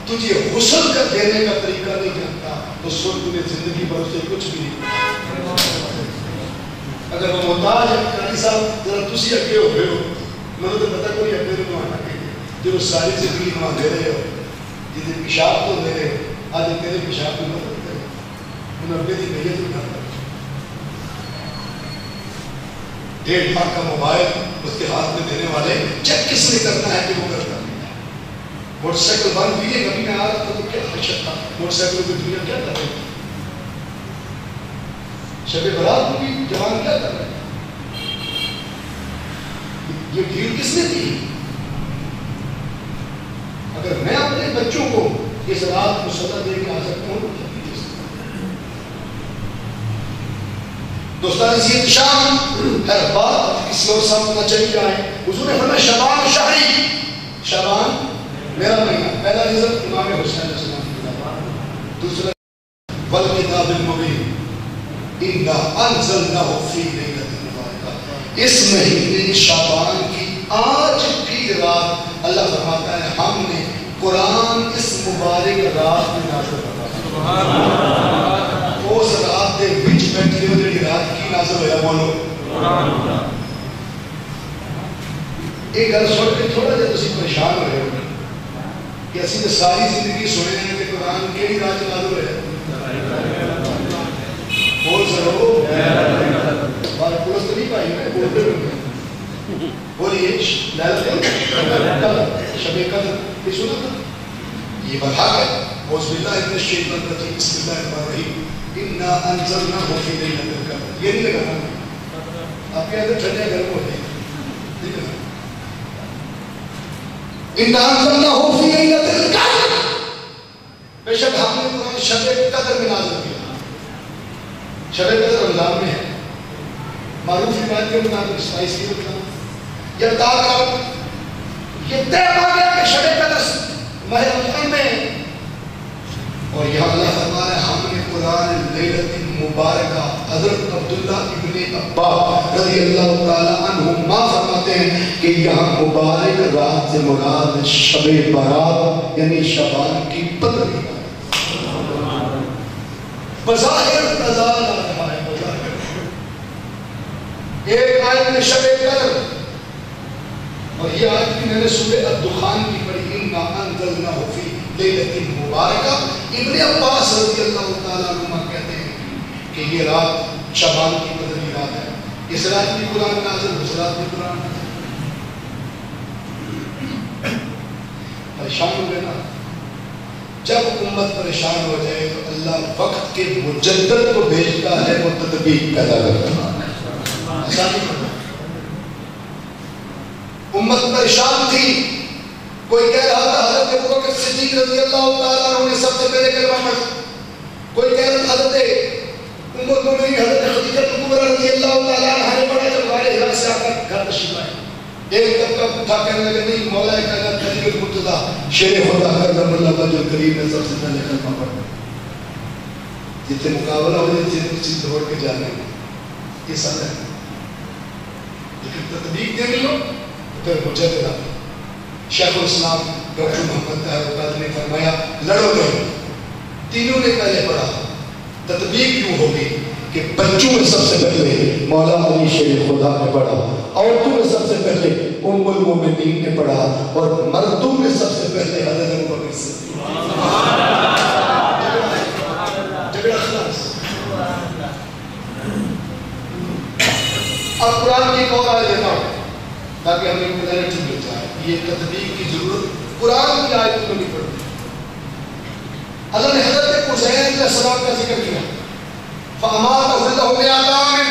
تجھے غسل کر دینے کا طریقہ نہیں جانتا تو سن تمہیں زندگی بھر سے کچھ بھی نہیں. اگر وہ محتاج ہے قاری صاحب ذرا تسی اگے ہو گئے ہو میں تو پتا کوئی اگے نہیں آنا کہ جو ساری زندگی وہاں دے رہے ہو جتنے پیشاب تو دے رہے ہو آج تیرے پیشاب تو نہ کرتے انہیں اگے دی نیت بھی نہ کرتے. 1.5 لاکھ کا موبائل اس کے ہاتھ میں دینے والے چیک کس نے کرنا ہے کہ وہ کرتا نہیں ہے. موٹر سائیکل بند دیے کبھی میں آ رہا تھا تو کیا خدشت تھا موٹر سائیکل کی دنیا کیا کر رہی تھی. شب برات کو بھی جوان کیا کر رہے ہیں. یہ ڈھیل کس نے دی؟ اگر میں اپنے بچوں کو اس رات کو سزا دے کے آ سکتا ہوں دوستان عزیز شام ہر بات کسی اور سامنا چلی جائے. حضور نے فرمایا شعبان شہری شعبان میرا مہینہ. پہلا رزق امام حسین علیہ السلام. دوسرا والکتاب المبین انا انزلناہ فی لیلۃ مبارکہ. اس مہینے شعبان کی آج کی رات اللہ فرماتا ہے ہم نے قرآن اس مبارک رات میں نازل فرمایا. اس رات دے وچ بیٹھے ہو جڑی رات کی نازل ہویا بولو ایک گل سن کے تھوڑا جہا تسی پریشان ہوئے ہو کہ اسی نے ساری زندگی سنے ہیں کہ قرآن کیڑی رات نازل ہویا بول سکو بات پولیس تو نہیں پائی میں بولتے ہوئے بولیے لیلۃ شب قدر یہ سنا یہ بتا ہے اعوذ باللہ من الشیطان الرجیم بسم اللہ الرحمن الرحیم انا انزلناہ فی لیلۃ القدر. یہ نہیں لگانا آپ کے اندر ٹھنڈے گرم ہوتے ہیں. انا انزلناہ فی لیلۃ القدر بے شک ہم نے قرآن شب قدر میں نازل کیا. شب قدر رمضان میں ہے معروف روایت کے مطابق 27 کی مطابق یا تاکہ یہ طے ہو گیا کہ شب قدر ماہ رمضان میں. اور یہاں اللہ فرما رہا ہے ہم نے قرآن لیلۃ مبارکہ. حضرت عبداللہ ابن عباس رضی اللہ تعالی عنہما فرماتے ہیں کہ یہاں مبارک رات سے مراد شب برات یعنی شعبان کی 15 بظاہر قضا رہا ہے. ایک آیت میں شب قدر اور یہ آیت بھی میں نے سورہ الدخان کی پڑھی انا انزلناہ فی لیلۃ مبارکہ. ابن عباس رضی اللہ تعالیٰ عنہ کہتے ہیں کہ یہ رات شعبان کی 15 رات ہے. اس رات بھی قرآن نازل اس رات بھی قرآن پریشان ہو گئے نا. جب امت پریشان ہو جائے تو اللہ وقت کے مجدد کو بھیجتا ہے وہ تدبیر پیدا کرتا ہے. امت پریشان تھی. کوئی کہہ رہا تھا حضرت ابوبکر صدیق رضی اللہ تعالیٰ عنہ نے سب سے پہلے کلمہ پڑھا. کوئی کہہ رہا حضرت ام المؤمنین حضرت خدیجہ کبریٰ رضی اللہ تعالیٰ عنہ نے پڑھا جب غار حرا سے آ کر گھر تشریف لائے. ایک طبقہ اٹھا کہنے لگے نہیں مولا کائنات خلیل المرتضیٰ شیر خدا کرم اللہ وجہ الکریم نے سب سے پہلے کلمہ پڑھا. جتنے مقابلہ ہو جائے جتنے کسی دوڑ کے جانے یہ سب ہے لیکن تطبیق دے لو پھر مجدد آ. شیخ الاسلام ڈاکٹر محمد طاہر القادری نے فرمایا لڑو نہیں. تینوں نے پہلے پڑھا. تطبیق کیوں ہوگی کہ بچوں میں سب سے پہلے مولا علی شیر خدا نے پڑھا, عورتوں میں سب سے پہلے ام المومنین نے پڑھا, اور مردوں میں سب سے پہلے حضرت ابوبکر صدیق. جھگڑا خلاص. اب قرآن کی ایک اور آیت دیتا ہوں تاکہ ہمیں کلیئرٹی مل جائے. یہ تطبیق کی ضرورت قرآن کی آیت کو نہیں پڑھتی. اللہ نے حضرت عزیر علیہ السلام کا ذکر کیا. فَأَمَاتَهُ اللَّهُ مِئَةَ عَامٍ.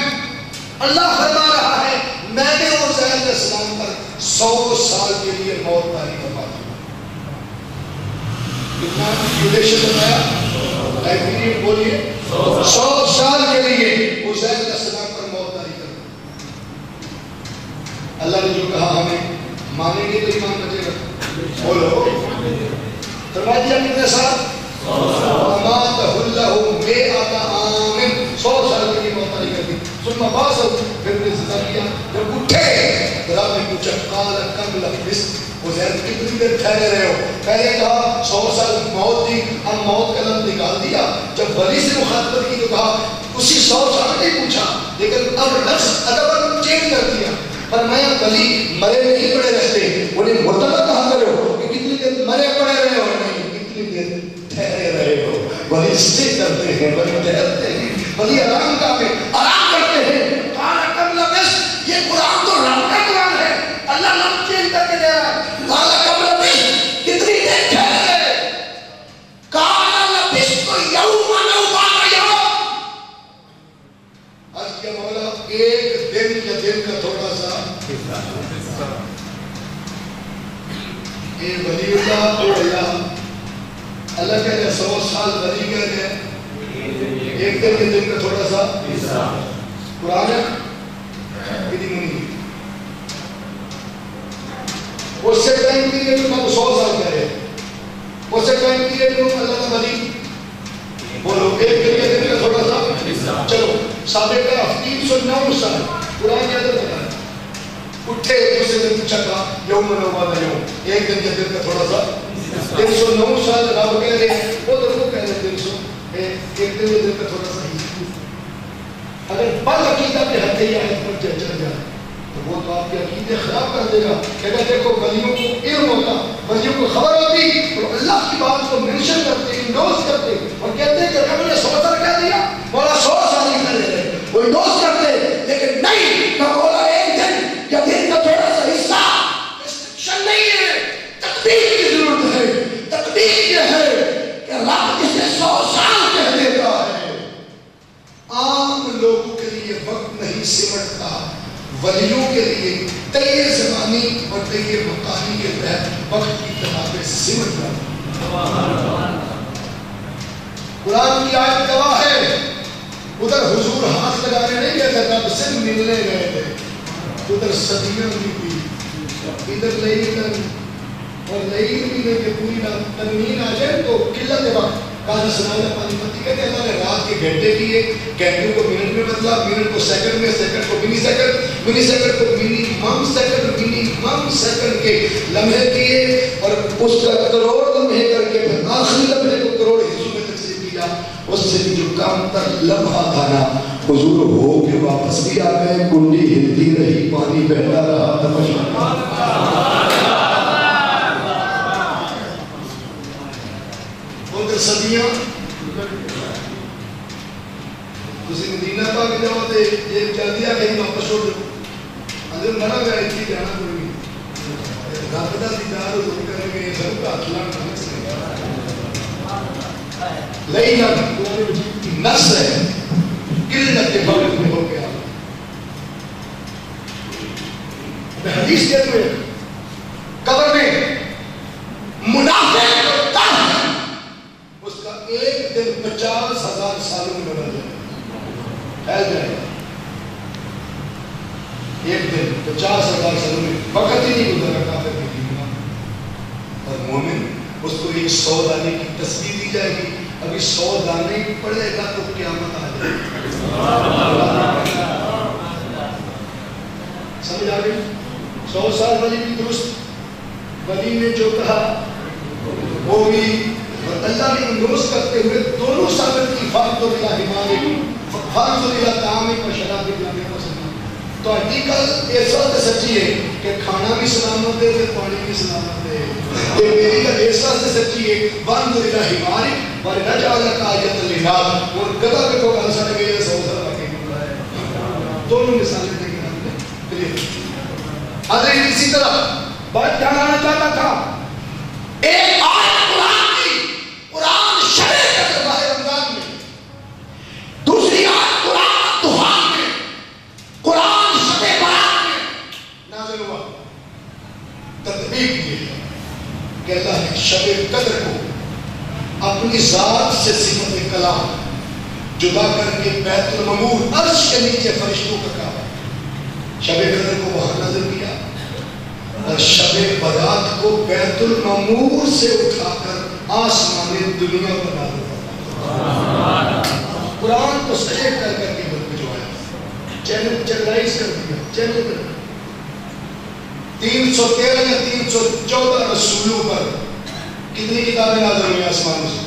اللہ فرما رہا ہے میں نے عزیر علیہ السلام پر 100 سال کے لیے موت طاری فرما دی. کتنا ڈیوریشن بتایا؟ ٹائم پیریڈ بولیے. 100 سال کے لیے عزیر علیہ السلام پر موت طاری کر دی. اللہ نے جو کہا ہمیں مانیں گے تو ایمان بچے گا. بولو فرما دیا کتنے سال؟ وَمَاتَهُ اللَّهُ مِئَةَ عَامٍ. 100 سال کے لیے موت طاری کر دی. ثم بعثه پھر نے زندہ کیا. جب اٹھے رب نے پوچھا قال کم لبثت، عزیر کتنی دیر ٹھہرے رہے ہو؟ پہلے کہا 100 سال موت تھی، اب موت کا لفظ نکال دیا. جب ولی سے مخاطبت کی تو کہا اسی 100 سال نہیں پوچھا، لیکن اب لفظ ادب چینج کر دیا. فرمایا ولی مرے نہیں پڑے رہتے، انہیں مرتبہ کہا کرے ہو کہ کتنی دیر مرے پڑے رہے ہو، نہیں کتنی دیر ٹھہرے رہے ہو. ولی سے کرتے ہیں، ولی ٹھہرتے ہیں، ولی آرام کا میں آرام کرتے ہیں. قال کم لبثت، یہ قرآن تو رب کا قرآن ہے، اللہ لفظ چینج کر کے دے رہا ہے. قال کم لبثت، کتنی دیر ٹھہرے؟ قال لبثت یوما او بعض یوم. آج کیا مولا ایک دن یا دن کا تھوڑا سا یہ ولی اللہ تو اللہ اللہ کہتے ہیں 100 سال ولی کہتے ہیں، ایک دن کے دن کا تھوڑا سا قرآن ہے کتنی منی اس سے ٹائم پیریڈ میں 100 سال کہہ رہے، اس سے ٹائم پیریڈ میں اللہ کا ولی بولو ایک دن کے دن کا تھوڑا سا. چلو سابق کا 309 سال قرآن کہتے ہیں اٹھے دوسرے دن پوچھا کہا یوم نوبادا یوم، ایک دن کے دن کا تھوڑا سا 309 سال رب کہہ رہے ہیں، وہ تو وہ کہہ رہے 300 ایک دن کے دن کا تھوڑا سا ہی. اگر بل عقیدہ کے حد یہ آیت پر چل جائے تو وہ تو آپ کے عقیدے خراب کر دے گا. کہتا دیکھو ولیوں کو علم ہوتا، ولیوں کو خبر ہوتی اور اللہ کی بات کو منشن کرتے، انڈوز کرتے اور کہتے کہ رب نے 100 سال کہہ دیا، مولا 100 سال ہی کہہ رہے وہ انڈوز کرتے، لیکن نہیں کہ مولا ایک دن یا دن کا تھوڑا سا حصہ ریسٹرکشن نہیں ہے. تقدیر کی ضرورت ہے. تقدیر یہ ہے کہ رب جسے 100 سال کہہ دیتا ہے، عام لوگوں کے لیے وقت نہیں سمٹتا، ولیوں کے لیے طے زمانی اور طے مکانی کے تحت وقت کی کتابیں سمٹ جاتی. قرآن کی آیت گواہ ہے. ادھر حضور ہاتھ لگانے نہیں گئے تھے، رب سے ملنے گئے تھے. ادھر صدیوں کی تھی، ادھر لیکن اور لیکن بھی کہ پوری تنوین آ جائے تو قلت وقت قاضی سنایا پانی پتی کہتے ہیں اللہ نے رات کے گھنٹے کیے، گھنٹوں کو منٹ میں بدلا، منٹ کو سیکنڈ میں، سیکنڈ کو منی سیکنڈ، منی سیکنڈ کو منیمم سیکنڈ، منیمم سیکنڈ کے لمحے کیے اور اس کا کروڑ لمحے کر کے پھر آخری لمحے کو کروڑ حصوں میں تقسیم کیا. اس سے بھی جو کام تک لمحہ تھا نا حضور ہو کے واپس بھی آ گئے، کنڈی ہلتی رہی، پانی بہتا رہا. صدیاں تسی مدینہ پاک جاؤ تے یہ چل دیا کہ واپس چھوڑ دو اندر مرا گیا اتنی جانا کوئی رب دا دیدار حضور کرنے کے سب کا اطلاع لینا نفس ہے قلت کے وقت میں ہو گیا. میں حدیث کہتے ہوئے قبر میں منافق ایک دن 50,000 سالوں میں بدل جائے، پھیل جائے. ایک دن 50,000 سالوں میں وقت ہی نہیں گزرا کافر کی دنیا. اور مومن اس کو ایک 100 دانے کی تصویر دی جائے گی، ابھی 100 دانے پڑے گا تو قیامت آ جائے. سمجھ آ گئی؟ 100 سال ولی بھی درست، ولی نے جو کہا وہ بھی، اور اللہ نے اندوز کرتے ہوئے دونوں ثابت کی فرض و الہی مالک، فرض و الہی تعامی و شراب جانے کو سنا. تو حقیقت اس وقت سچی ہے کہ کھانا بھی سلامت ہے پھر پانی بھی سلامت ہے. یہ میری کا اس وقت سچی ہے فرض و الہی مالک اور نجعل آیت للناس، اور گدا کے کو غلطہ لگے 100 سال باقی ہوتا ہے. دونوں مثالیں دیں گے ہم نے. حضرت اسی طرح بات جاننا چاہتا تھا ایک آیت قرآن شرع کا ماہ رمضان میں، دوسری آیت قرآن دہان میں، قرآن شب برات میں نازل ہوا. تطبیق یہ ہے کہ اللہ نے شب قدر کو اپنی ذات سے صفت کلام جدا کر کے بیت المعمور عرش کے نیچے فرشتوں کا کہا. شب قدر کو وہاں نازل کیا اور شب برات کو بیت المعمور سے اٹھا کر آسمان دنیا بنا دیا. قرآن کو سلیکٹ کر کے بھیجوایا، چینل چینلائز کر دیا، چینل کر دیا. 313 یا 314 رسولوں پر کتنی کتابیں نازل ہوئی آسمان سے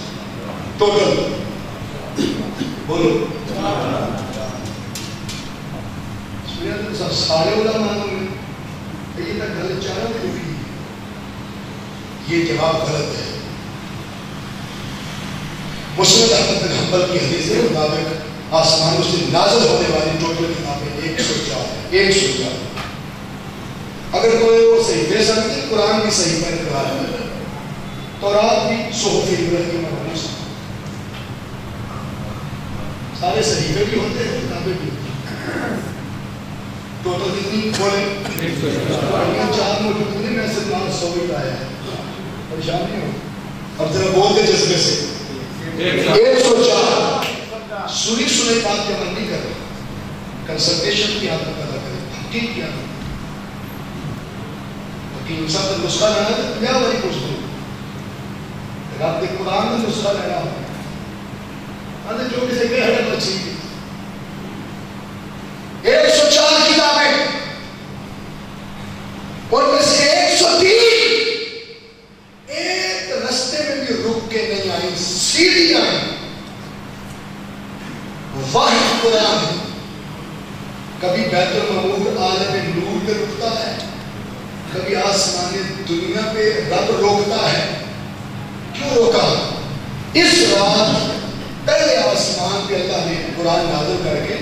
ٹوٹل؟ بولو سارے علماء نے یہ تک غلط چارہ میں لکھی. یہ جواب غلط ہے. مسند احمد بن حنبل کی حدیث کے مطابق آسمانوں سے نازل ہونے والی ٹوٹل کتابیں 104. اگر کوئی وہ صحیح سمجھے قرآن بھی صحیح پر اقرار ہے، تورات بھی صحف ابراہیم محمود سارے صحیفے بھی ہوتے ہیں، کتابیں بھی ٹوٹل کتنی بولے 4 موجود نہیں. میں صرف 100 ہی آیا ہے، پریشان نہیں ہو. اب ذرا بول دے جذبے سے 104. سنی سنی بات کے عمل نہیں کرے، کنسلٹیشن کی عادت پیدا کرے، تحقیق کی عادت. کہ انسان کا نسخہ لینا ہے تو 50 باری پوچھ دوں رب کے قرآن کا نسخہ لینا ہو جو کسی کے ہر بچی 104 کتابیں اور میں سے 103 ایک رستے میں بھی رک کے نہیں آئی، سیدھی آئی. واحد قرآن کبھی بیت المعمور عالم نور پہ رکتا ہے، کبھی آسمان دنیا پہ رب روکتا ہے. کیوں روکا؟ اس رات پہلے آسمان پہ اللہ نے قرآن نازل کر کے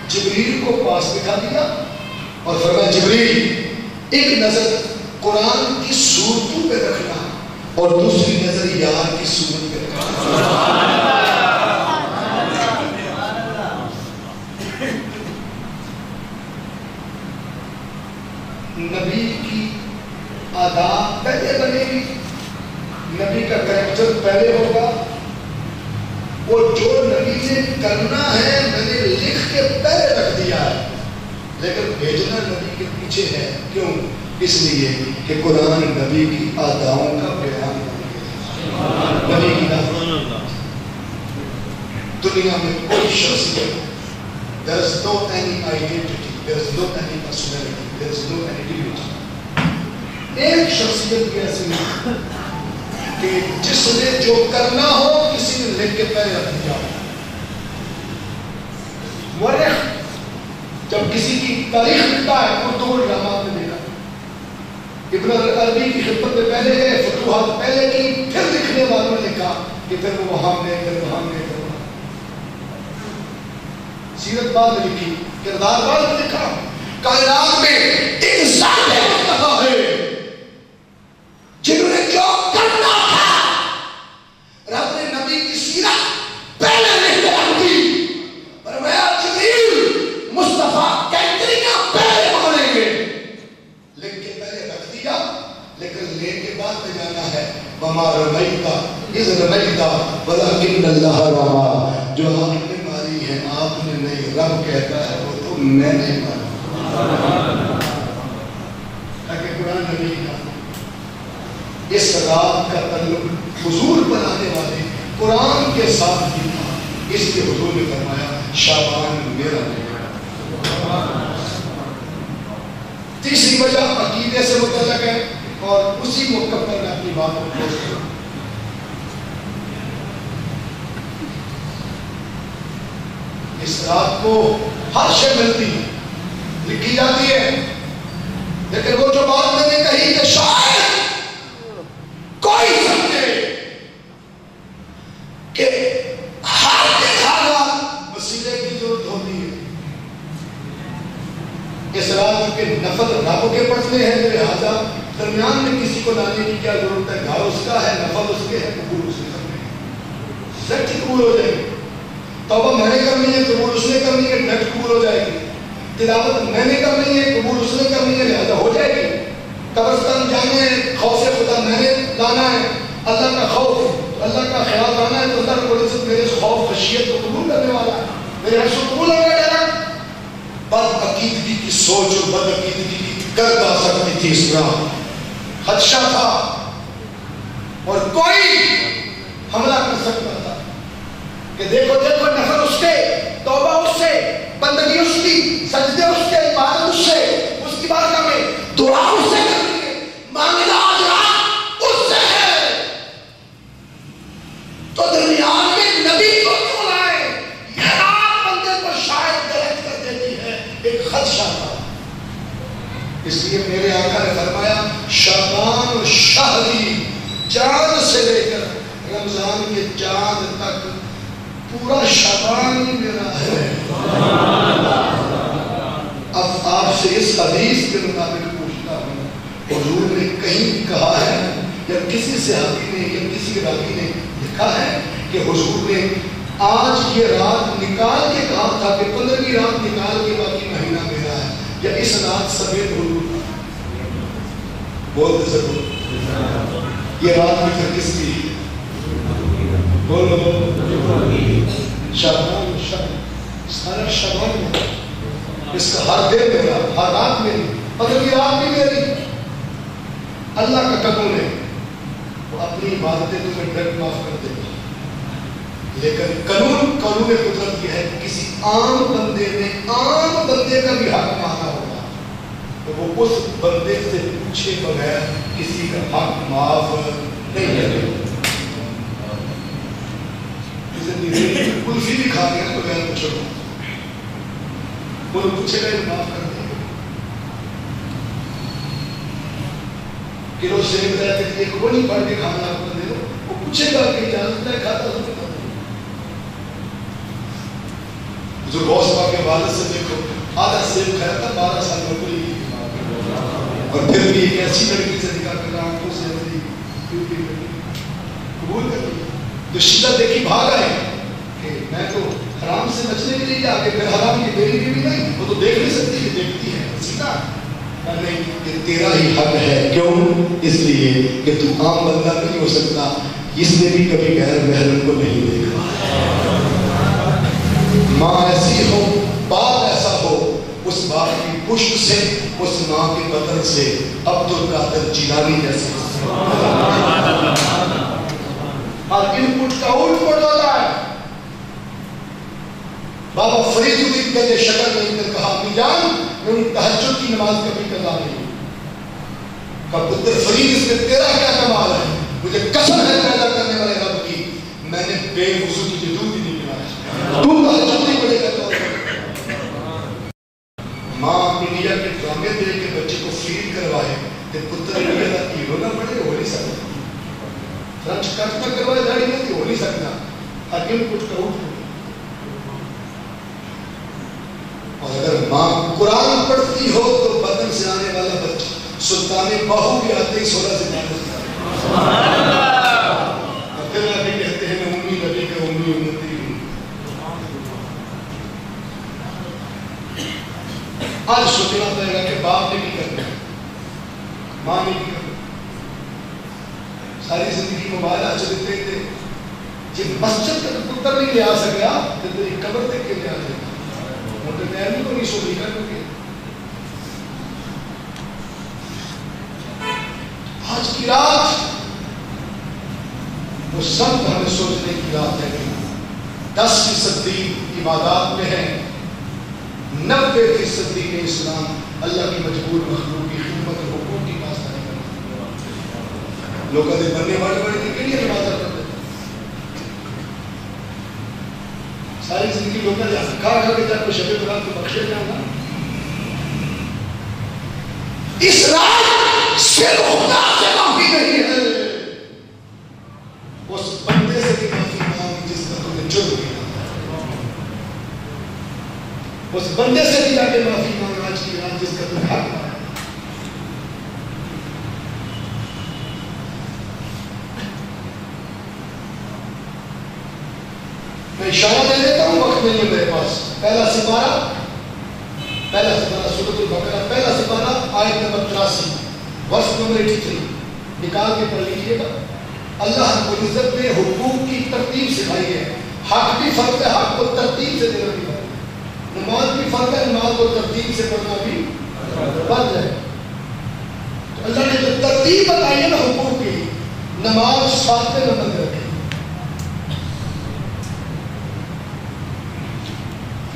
جبریل کو پاس بٹھا دیا اور فرمایا جبریل ایک نظر قرآن کی صورتوں پہ رکھنا اور دوسری نظر یار کی صورت پہ رکھنا. نبی کی آداب پہلے بنے گی، نبی کا کریکٹر پہلے ہوگا، اور جو نبی نے کرنا ہے میں نے لکھ کے پہلے رکھ دیا ہے، لیکن بھیجنا نبی کے پیچھے ہے. کیوں؟ اس لیے کہ قرآن نبی کی آدابوں کا بیان ہے. نبی کی دنیا میں کوئی شخصیت there is no any identity, there is no any personality, there is no any dignity. ایک شخصیت بھی ایسی نہیں کہ جس نے جو کرنا ہو کسی نے لکھ کے پہلے رکھ دیا. مورخ جب کسی کی تاریخ لکھتا ہے اردو علامات میں دیکھا، ابن عربی کی خدمت میں پہلے گئے، فتوحات پہلے کی، پھر لکھنے والوں نے لکھا کہ پھر وہ وہاں گئے، پھر وہاں گئے، پھر وہاں. سیرت بعد میں لکھی، کردار بعد میں لکھا. کائنات میں ایک ذات منتخب ہے جنہوں نے جو کرنا تھا رب نے نبی کی سیرت پہلے لکھ کے رکھ دی. فرمایا جبریل مصطفیٰ کینکریاں پہلے بولیں گے، لکھ کے پہلے رکھ دیا، لیکن لے کے بعد میں جانا ہے. وما رمیتا اذ رمیتا ولکن اللہ رمی. جو آپ نے ماری ہے آپ نے نہیں، رب کہتا ہے وہ تو میں نے ماری. تاکہ قرآن نبی کا اس رات کا تعلق حضور بنانے والے قرآن کے ساتھ بھی تھا. اس کے حضور نے فرمایا شعبان میرا مہینہ. تیسری وجہ عقیدے سے متعلق ہے اور اسی موقع پر میں اپنی بات کو کلوز کروں. اس رات کو ہر شے ملتی ہے، لکھی جاتی ہے، لیکن وہ جو بات میں نے کہی کہ شاید کوئی سمجھے کہ ہر حالات وسیلے کی ضرورت ہوتی ہے. اس رات کے نفل رب کے پڑھنے ہیں، لہٰذا درمیان میں کسی کو لانے کی کیا ضرورت ہے؟ گھر اس کا ہے، نفل اس کے ہے، قبول اس کے کرنے ہیں، ڈائریکٹ قبول ہو جائے گی. توبہ میں نے کرنی ہے، قبول اس نے کرنی ہے، ڈائریکٹ قبول ہو جائے گی. تلاوت میں نے کرنی ہے، قبول اس نے کرنی ہے، لہٰذا ہو جائے گی. قبرستان جانے خوف خدا میں نے لانا ہے، اللہ کا خوف، اللہ کا خیال لانا ہے، تو اللہ رب العزت میرے خوف خشیت کو قبول کرنے والا ہے، میرے حرص کو قبول ہو گیا. بد عقیدگی کی سوچ اور بد عقیدگی کی گرد آ سکتی تھی. اس طرح خدشہ تھا اور کوئی حملہ کر سکتا تھا کہ دیکھو دیکھو نفل اس کے، توبہ اس سے، بندگی اس کی، سجدے اس کے، عبادت اس سے، اس کی بارگاہ میں دعا اس چاند سے لے کر رمضان کے چاند تک پورا شعبان ہی میرا ہے. اب آپ سے اس حدیث کے مطابق پوچھتا ہوں، حضور نے کہیں کہا ہے یا کسی صحابی نے یا کسی راوی نے لکھا ہے کہ حضور نے آج یہ رات نکال کے کہا تھا کہ 15ویں رات نکال کے باقی مہینہ میرا ہے، یا اس رات سمیت حضور کا بولتے ضرور یہ رات بھی پھر کس کی بولو شعبان سارا شعبان میں اس کا ہر دن میرا ہر رات میری 15ویں رات بھی میری. اللہ کا قانون ہے وہ اپنی عبادتیں تمہیں ڈر معاف کر دے گا، لیکن قانون قدرت یہ ہے کہ کسی عام بندے نے عام بندے کا بھی حق مانا ہوگا تو وہ اس بندے سے پوچھے بغیر کسی کا حق معاف نہیں کرے گا. کلفی بھی کھا گیا تو بغیر پوچھو وہ پوچھے گا معاف کر دے گا. کلو سیب رہتے ہیں ایک وہ نہیں پڑھ کے کھانا آپ کو دے دو، وہ پوچھے گا کہ اجازت ہے کھاتا ہوں تو جو بہت پاک کے والد سے دیکھو آدھا سیب کھایا تھا 12 سال میں کوئی اور پھر بھی ایک ایسی لڑکی سے نکاح کر رہا آنکھوں سے قبول کر لیا تو شدت دیکھی بھاگ آئے کہ میں تو حرام سے بچنے کے لیے آگے پھر حرام کی میری بھی نہیں، وہ تو دیکھ نہیں سکتی کہ دیکھتی ہے سیدھا نہیں کہ تیرا ہی حق ہے. کیوں؟ اس لیے کہ تو عام بندہ نہیں ہو سکتا، اس نے بھی کبھی غیر محرم کو نہیں دیکھا. ماں ایسی ہو، باپ ایسا ہو، اس باپ کی پشت سے اس ماں کے بدن سے عبد القادر جیلانی جیسے اور ان پٹ کا اولٹ پٹ ہوتا ہے. بابا فرید الدین کے شکل میں اندر کہا امی جان میں ان تہجد کی نماز کبھی قضا نہیں. کہا پتر فرید اس میں تیرا کیا کمال ہے، مجھے قسم ہے پیدا کرنے والے رب کی میں نے بے وضو تجھے دودھ ہی نہیں پلایا، تو تہجد نہیں پڑے گا. ماں انڈیا کے ڈرامے دے کے بچے کو فیڈ کروائے کہ پتر انڈیا کا ہیرو نہ پڑے ہو نہیں سکتا، فرنچ کٹ نہ کروائے داڑھی نہیں ہو نہیں سکتا. حکیم کچھ کرو. اور اگر ماں قرآن پڑھتی ہو تو بدن سے آنے والا بچہ سلطان باہو بھی آتے ہی 16 سے پھر نبی کہتے ہیں میں امی نبی کا امی امتی ہوں. آج سوچنا پڑے گا کہ باپ نے بھی کرنا ماں نے بھی کرنا. ساری زندگی موبائل چلتے تھے جب مسجد تک پتر نہیں لے آ سکا تو تیری قبر تک کے لے آ جائے گا. موٹر نہر کو نہیں سو نہیں کر دیں. آج کی رات وہ سب ہمیں سوچنے کی رات ہے کہ 10% عبادات میں ہے، 90% دین اسلام اللہ کی مجبور مخلوق کی خدمت اور حقوق کی پاسداری کرتا. لوگ کہتے بننے والے بڑے کے لیے عبادت کرتے ساری زندگی لوگ کہا کر کے جب کو شب برات کو بخشے جانا. اس رات صرف خدا سے معافی نہیں ہے، اس بندے سے بھی معافی مانگ جس کا تم نے جرم کیا، اس بندے سے بھی جا کے معافی مانگ آج کی رات جس کا تم حق مانگ. میں اشارہ دے دیتا ہوں، وقت نہیں ہے میرے پاس. پہلا سپارہ سورۃ البقرہ پہلا سپارہ آیت نمبر 83 ورس نمبر 83 نکال کے پڑھ لیجیے گا. اللہ رب العزت نے حقوق کی ترتیب سکھائی ہے. حق بھی فرض ہے، حق کو ترتیب سے دینا بھی فرض ہے. نماز بھی فرض ہے، نماز کو ترتیب سے پڑھنا بھی فرض ہے. تو اللہ نے جو ترتیب بتائی ہے نا حقوق کی، نماز 7 نمبر پہ رکھی.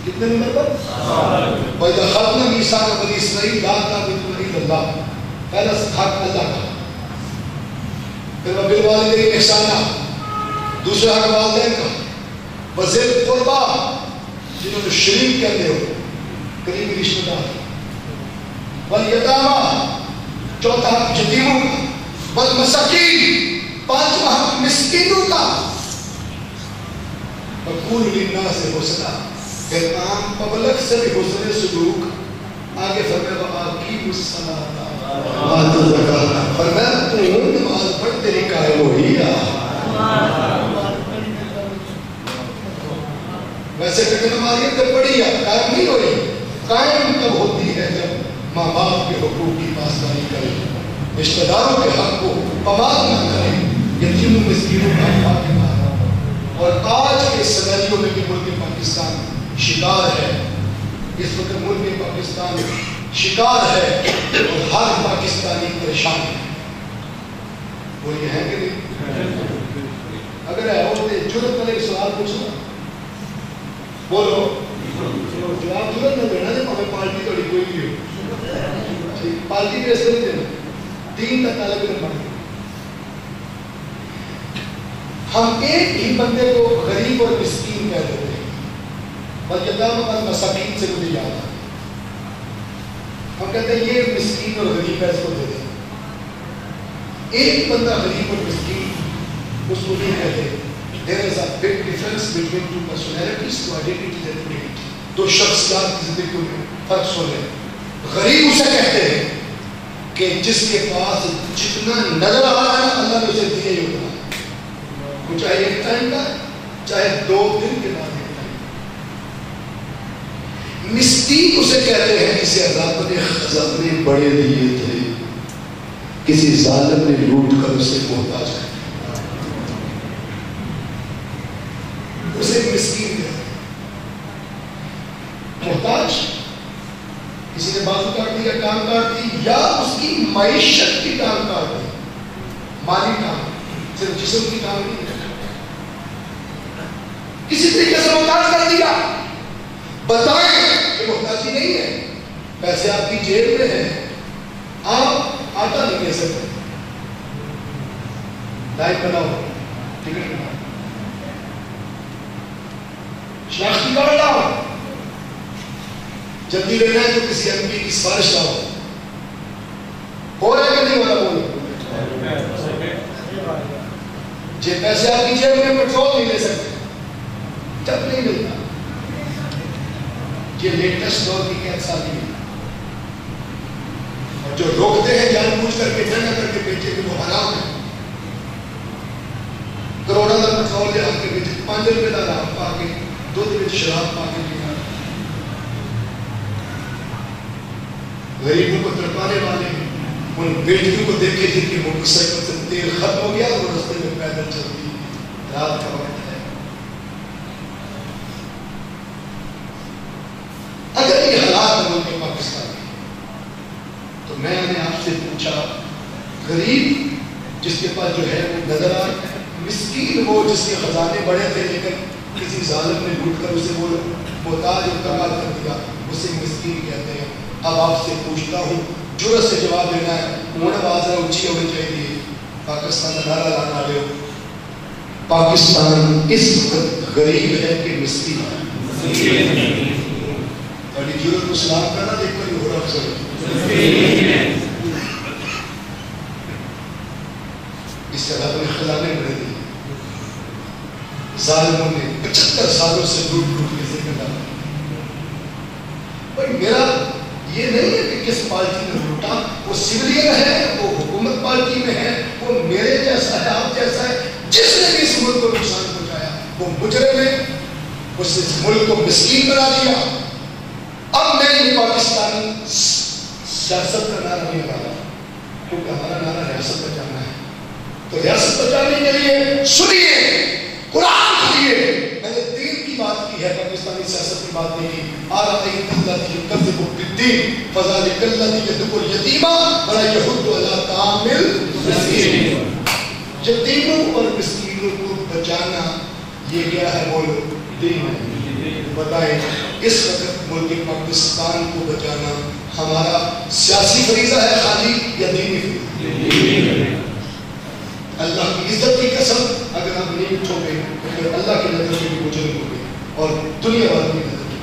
کتنے نمبر پر؟ وَإِذَا أَخَذْنَا مِيثَاقَ بَنِي إِسْرَائِيلَ لَا تَعْبُدُونَ إِلَّا اللَّهَ. پہلا حق اللہ کا. پھر وَبِالْوَالِدَيْنِ إِحْسَانًا، دوسرا حق والدین کا. وَذِي الْقُرْبَىٰ، جنہوں نے شریک کہتے ہو قریبی رشتہ دار. وَالْيَتَامَىٰ، چوتھا حق یتیموں کا. وَالْمَسَاکِینِ، پانچواں حق مسکینوں کا، وقول للناس حسنا، پھر عام پبلک سے بھی حسن سلوک، آگے فرمایا وآقیموا الصلاۃ وآتوا الزکاۃ، فرمایا تو نماز پڑھتے ہی قائم ہوئی ویسے کہ نمازیت تو پڑھی ہے قائم نہیں ہوئی، قائم کب ہوتی ہے جب ماں باپ کے حقوق کی پاسداری کرے، رشتہ داروں کے حق کو پامال نہ کرے، یتیموں مسکینوں کا حق نہ کرے۔ اور آج کے سیناریو میں کہ ملک پاکستان شکار ہے، اس وقت ملک پاکستان شکار ہے اور ہر پاکستانی پریشان ہے، وہ یہ ہے کہ نہیں؟ اگر ہے وہ جرت والے سوال پوچھو، بولو جواب ضرورت نہ دینا جب ہمیں پارٹی توڑی کوئی بھی ہو، پارٹی کے ایسے نہیں دینا، دین کا طالب علم بننا۔ ہم ایک ہی بندے کو غریب اور مسکین کہہ دیتے ہیں، بلکہ دام مساکین سے مجھے یاد آتا، ہم کہتے ہیں یہ مسکین اور غریب ہے، اس کو دے دیں۔ ایک بندہ غریب اور مسکین اس کو نہیں کہتے۔ There is a big difference between two personalities, two identities and identity. دو شخصیات کی زندگی میں فرق سن لیں۔ غریب اسے کہتے ہیں کہ جس کے پاس جتنا نظر آ رہا ہے اللہ نے اسے دیا ہی اتنا ہے، وہ چاہے ایک ٹائم کا چاہے 2 دن کے بعد ایک ٹائم۔ مسکین اسے کہتے ہیں جسے رب نے خزانے بڑے دیے تھے، کسی ظالم نے لوٹ کر اسے محتاج کر اسے مسکین کہتے ہیں۔ محتاج کسی نے بازو کاٹ دی یا ٹانگ کاٹ دی یا اس کی معیشت کی ٹانگ کاٹ دی، مالی ٹانگ، صرف جسم کی ٹانگ نہیں، کسی طریقے سے محتاج کر دیا۔ بتائیں کہ محتاجی نہیں ہے، پیسے آپ کی جیب میں ہیں، آپ آٹا نہیں لے سکتے، لائٹ بناؤ، ٹکٹ بناؤ، شناختی کارڈ لاؤ، جلدی لینا ہے تو کسی ایم پی کی سفارش لاؤ، ہو رہا ہے کہ نہیں ہو رہا؟ بولو جی پیسے آپ کی جیب میں، پیٹرول نہیں لے سکتے، جب نہیں ملتا، یہ لیٹسٹ دور کی قید سازی ہے، اور جو روکتے ہیں جان بوجھ کر کے جنگ کر کے بیچے کہ وہ حرام ہے، کروڑوں کا پیٹرول لے آ کے بیچے، 5 روپے کا رام پا کے، 2 روپے شراب پا کے لیا، غریبوں کو تڑپانے والے ان بیٹیوں کو دیکھے جن کی موٹر سائیکل سے تیل ختم ہو گیا، وہ رستے میں پیدل چلتی، رات کا وقت ہے۔ اگر یہ حالات ملک پاکستان کے، تو میں نے آپ سے پوچھا غریب جس کے پاس جو ہے وہ نظر آ رہا ہے، مسکین وہ جس کے خزانے بڑے تھے لیکن کسی ظالم نے لوٹ کر اسے وہ محتاج اور کنگال کر دیا، اسے مسکین کہتے ہیں۔ اب آپ سے پوچھتا ہوں، جرأت سے جواب دینا ہے، موڑ آواز ہے اونچی ہونی چاہیے، پاکستان کا نعرہ لانا لے، پاکستان اس وقت غریب ہے کہ مسکین ہے؟ اور یہ جرأت کو سلام کرنا دیکھ کر ہی ہو رہا ہے، اس سے رب نے خزانے بڑھے دیے، ظالموں نے 75 سالوں سے لوٹ کے ذکر ڈالا۔ بھائی میرا یہ نہیں ہے کہ کس پارٹی نے لوٹا، وہ سویلین ہے، وہ حکومت پارٹی میں ہے، وہ میرے جیسا ہے، آپ جیسا ہے، جس نے بھی اس ملک کو نقصان پہنچایا وہ مجرم ہے، اس نے اس ملک کو مسکین بنا دیا۔ اب میں یہ پاکستانی سیاست کا نعرہ نہیں لگا رہا، کیونکہ ہمارا نعرہ ریاست بچانا ہے، تو ریاست بچانے کے لیے سنیے قرآن کھلیے، میں نے دین کی بات کی ہے، پاکستانی سیاست کی بات نہیں کی۔ آرأیت الذی یکذب بالدین فذلک الذی یدعو الیتیم ولا یحض علی طعام المسکین۔ یتیموں اور مسکینوں کو بچانا یہ کیا ہے؟ بولو دین ہے۔ بتائیں اس وقت ملک پاکستان کو بچانا ہمارا سیاسی فریضہ ہے خالی یا دینی فریضہ؟ اللہ کی عزت کی قسم اگر ہم نہیں اٹھو گے تو پھر اللہ کی نظر میں بھی مجرم ہو گے اور دنیا والوں کی نظر میں۔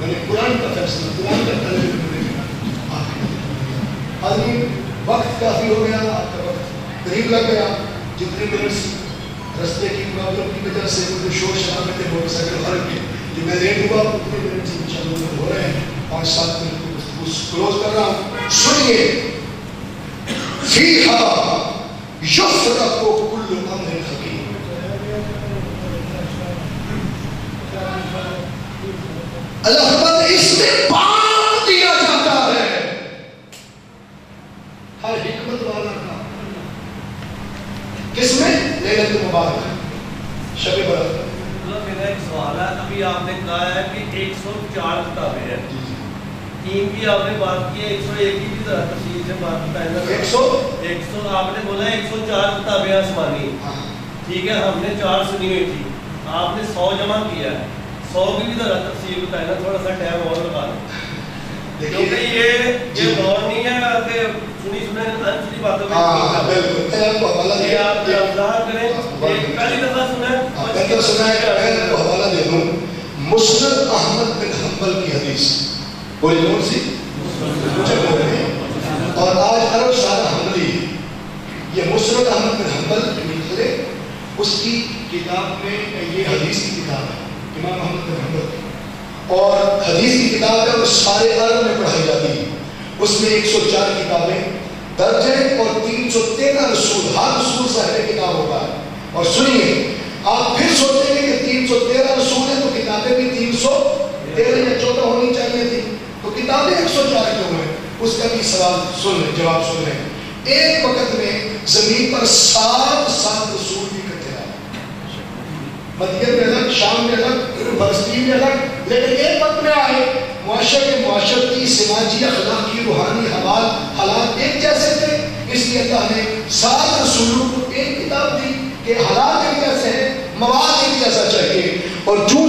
میں نے قرآن کا فیصلہ، قرآن کا طلب آدمی وقت کافی ہو گیا، آپ کا وقت قریب لگ گیا جتنے منٹس رستے کی پرابلم کی وجہ سے وہ جو شور شرابے تھے موٹر سائیکل ہر کے جو میں لیٹ ہوا اتنے منٹ سے انشاءاللہ ہو رہے ہیں 5-7 منٹ کلوز کر رہا ہوں. سنیے فیہا یفرق کل امر حکیم. اللہ فرماتا ہے اس میں بانٹ دیا جاتا ہے ہر حکمت والا کا. کس میں؟ لیلۃ المبارک شب برات. میرا ایک سوال ہے, ابھی آپ نے کہا ہے کہ 104 کتابیں ہیں, 3 کی آپ نے بات کی ہے, 101 کی بھی ذرا تفصیل سے بات بتائیں گا. 100 آپ نے بولا ہے 104 کتابیں آسمانی, ٹھیک ہے, ہم نے 4 سنی ہوئی تھی, آپ نے 100 جمع کیا ہے, 100 کی بھی ذرا تفصیل بتائیں گا, تھوڑا سا ٹائم اور لگا دیں کیونکہ یہ دور نہیں ہے کہ سنی سنے انسنی باتوں میں یہ آپ وضاحت کریں. ایک پہلی دفعہ سنیں کو حوالہ دے دوں. مسند احمد بن حنبل کی حدیث کوئی کون سی اور آج عرب شاہ حنبلی یہ مسند احمد بن حنبل نکلے اس کی کتاب میں یہ حدیث کی کتاب ہے امام احمد بن حنبل اور حدیث کی کتاب ہے اور سارے عرب میں پڑھائی جاتی ہے. اس میں 104 کتابیں درج ہیں اور 313 رسول, ہر رسول صاحب کتاب ہوتا ہے. اور سنیے آپ پھر سوچیں گے کہ 313 رسول ہیں تو کتابیں بھی 313 یا 14 ہونی چاہیے تھی, تو کتابیں 104 کیوں ہیں؟ اس کا بھی سوال سن لیں, جواب سن لیں. ایک وقت میں زمین پر 7 رسول بھی اکٹھے آئے, مدین میں الگ, شام میں الگ, فلسطین میں الگ, لیکن ایک وقت میں آئے. معاشرتی سماجی اخلاقی روحانی حالات ایک جیسے تھے, اس لیے اللہ نے 7 رسولوں کو ایک کتاب دی کہ حالات ایک جیسے ہیں, مواد ایک جیسا چاہیے. اور جو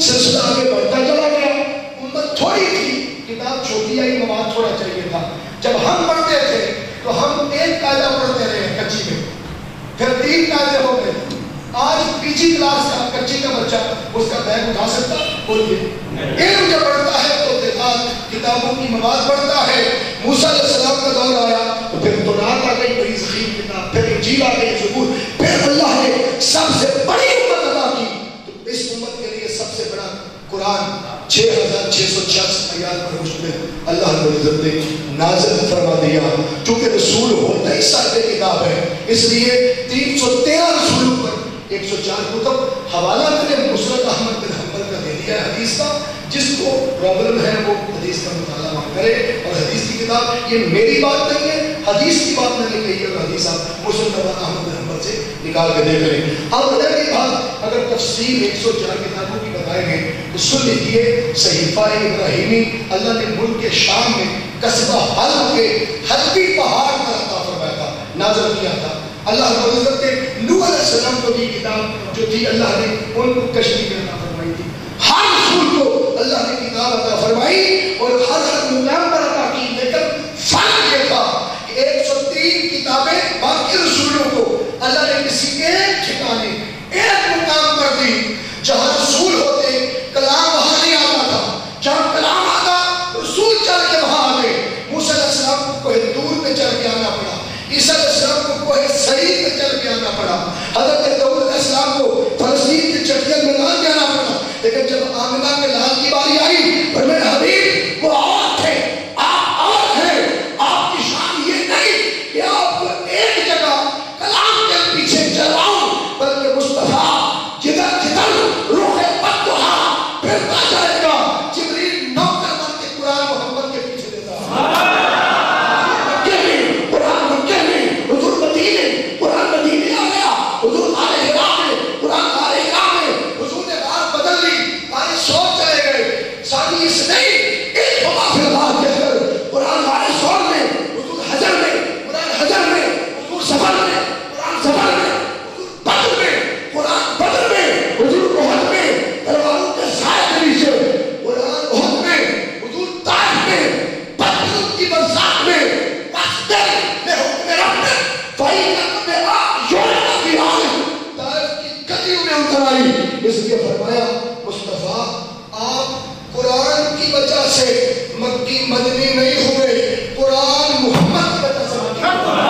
سلسلہ آگے بڑھتا چلا گیا, امت تھوڑی تھی, کتاب چھوٹی آئی, مواد تھوڑا چاہیے تھا. جب ہم پڑھتے تھے تو ہم ایک قاعدہ پڑھتے رہے کچی میں, پھر 3 قاعدے ہو گئے. آج پیچھے کلاس کا کچی کا بچہ اس کا بیگ اٹھا سکتا, بولیے علم جب بڑھتا ہے تو کتابوں کی مواد بڑھتا ہے. موسیٰ علیہ السلام کا دور آیا تو پھر تورات آ گئی, بڑی ضخیم کتاب, پھر انجیل آ گئی, زبور, پھر اللہ نے سب سے بڑی امت عطا کی. تو اس امت کے لیے سب سے بڑا قرآن 6666 آیات پر مشتمل اللہ رب العزت نے نازل فرما دیا. چونکہ رسول ہوتا ہی صاحب کتاب ہے, اس لیے 313 رسولوں پر 104 کتب. حوالہ میں نے مسند احمد بن حنبل کا دے دیا حدیث کا, جس کو پرابلم ہے وہ حدیث کا مطالعہ کرے. اور حدیث کی کتاب یہ میری بات نہیں ہے, حدیث کی بات میں نے کہی ہے, اور حدیث آپ مسند احمد بن حنبل سے نکال کے دیکھ لیں. اب اگلی بات اگر تفصیل 104 کتابوں کی بتائیں گے تو سن لیجیے. صحیفہ ابراہیمی اللہ نے ملک کے شام میں قصبہ حلب کے حلبی پہاڑ پر عطا فرمایا تھا, نازل کیا تھا. اللہ رب العزت نے نوح علیہ السلام کو بھی کتاب جو تھی اللہ نے ان کو کشتی میں عطا فرمائی تھی. ہر رسول کو اللہ نے کتاب عطا فرمائی اور ہر مقام پر عطا کی, لیکن فرق یہ تھا کہ 103 کتابیں باقی رسولوں کو اللہ نے کسی ایک ٹھکانے ایک مقام پر دی. جہاں رسول ہوتے کلام وہاں نہیں آتا تھا, جہاں کلام آتا رسول چل کے وہاں آ گئے. موسیٰ علیہ السلام کو کوہ طور پہ چڑھ کے آنا پڑا, عیسیٰ علیہ السلام کو کوہ سعید پہ چڑھ کے آنا پڑا, حضرت داؤد علیہ السلام کو فلسطین کے چٹیل میدان جانا پڑا. لیکن جب آمنہ کے لال کی باری آئی, پر میرے حبیب وہ اور تھے, آپ اور ہیں. آپ کی شان یہ نہیں کہ آپ کو ایک جگہ کلام کے پیچھے چلاؤں, بلکہ مصطفیٰ جدھر جدھر روح بددعا پھرتا جائے گا, جبریل نوکر بن کے قرآن محمد کے پیچھے دیتا اس لیے فرمایا مصطفیٰ آپ قرآن کی وجہ سے مکی مدنی نہیں ہوئے, قرآن محمد کی وجہ سے مکی ہوئے.